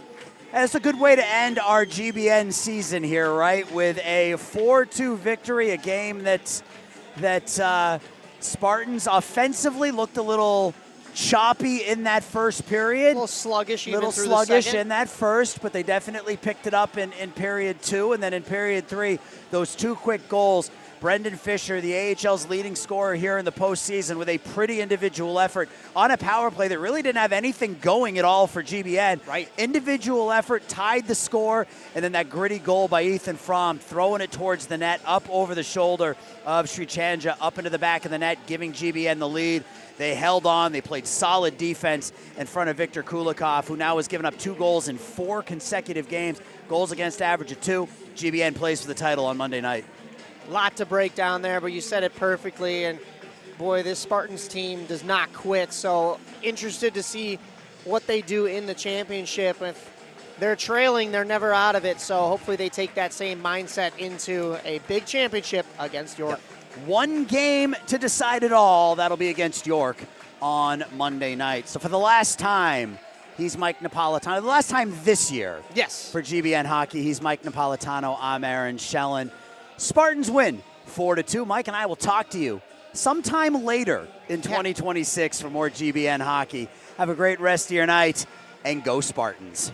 that's a good way to end our GBN season here, right? With a 4-2 victory, a game that Spartans offensively looked a little choppy in that first period. A little sluggish even through the second. In that first, but they definitely picked it up in period 2. And then in period 3, those 2 quick goals. Brendan Fisher, the AHL's leading scorer here in the postseason, with a pretty individual effort on a power play that really didn't have anything going at all for GBN. Right. Individual effort tied the score, and then that gritty goal by Ethan Fromm, throwing it towards the net, up over the shoulder of Srichanja, up into the back of the net, giving GBN the lead. They held on. They played solid defense in front of Viktor Kulikov, who now has given up 2 goals in 4 consecutive games. Goals against average of 2. GBN plays for the title on Monday night. Lot to break down there, but you said it perfectly. And boy, this Spartans team does not quit. So interested to see what they do in the championship. If they're trailing, they're never out of it. So hopefully they take that same mindset into a big championship against York. Yep. 1 game to decide it all. That'll be against York on Monday night. So for the last time, he's Mike Napolitano. The last time this year. Yes. For GBN Hockey, he's Mike Napolitano. I'm Aaron Schellen. Spartans win 4-2. Mike and I will talk to you sometime later in 2026 for more GBN Hockey. Have a great rest of your night, and go Spartans.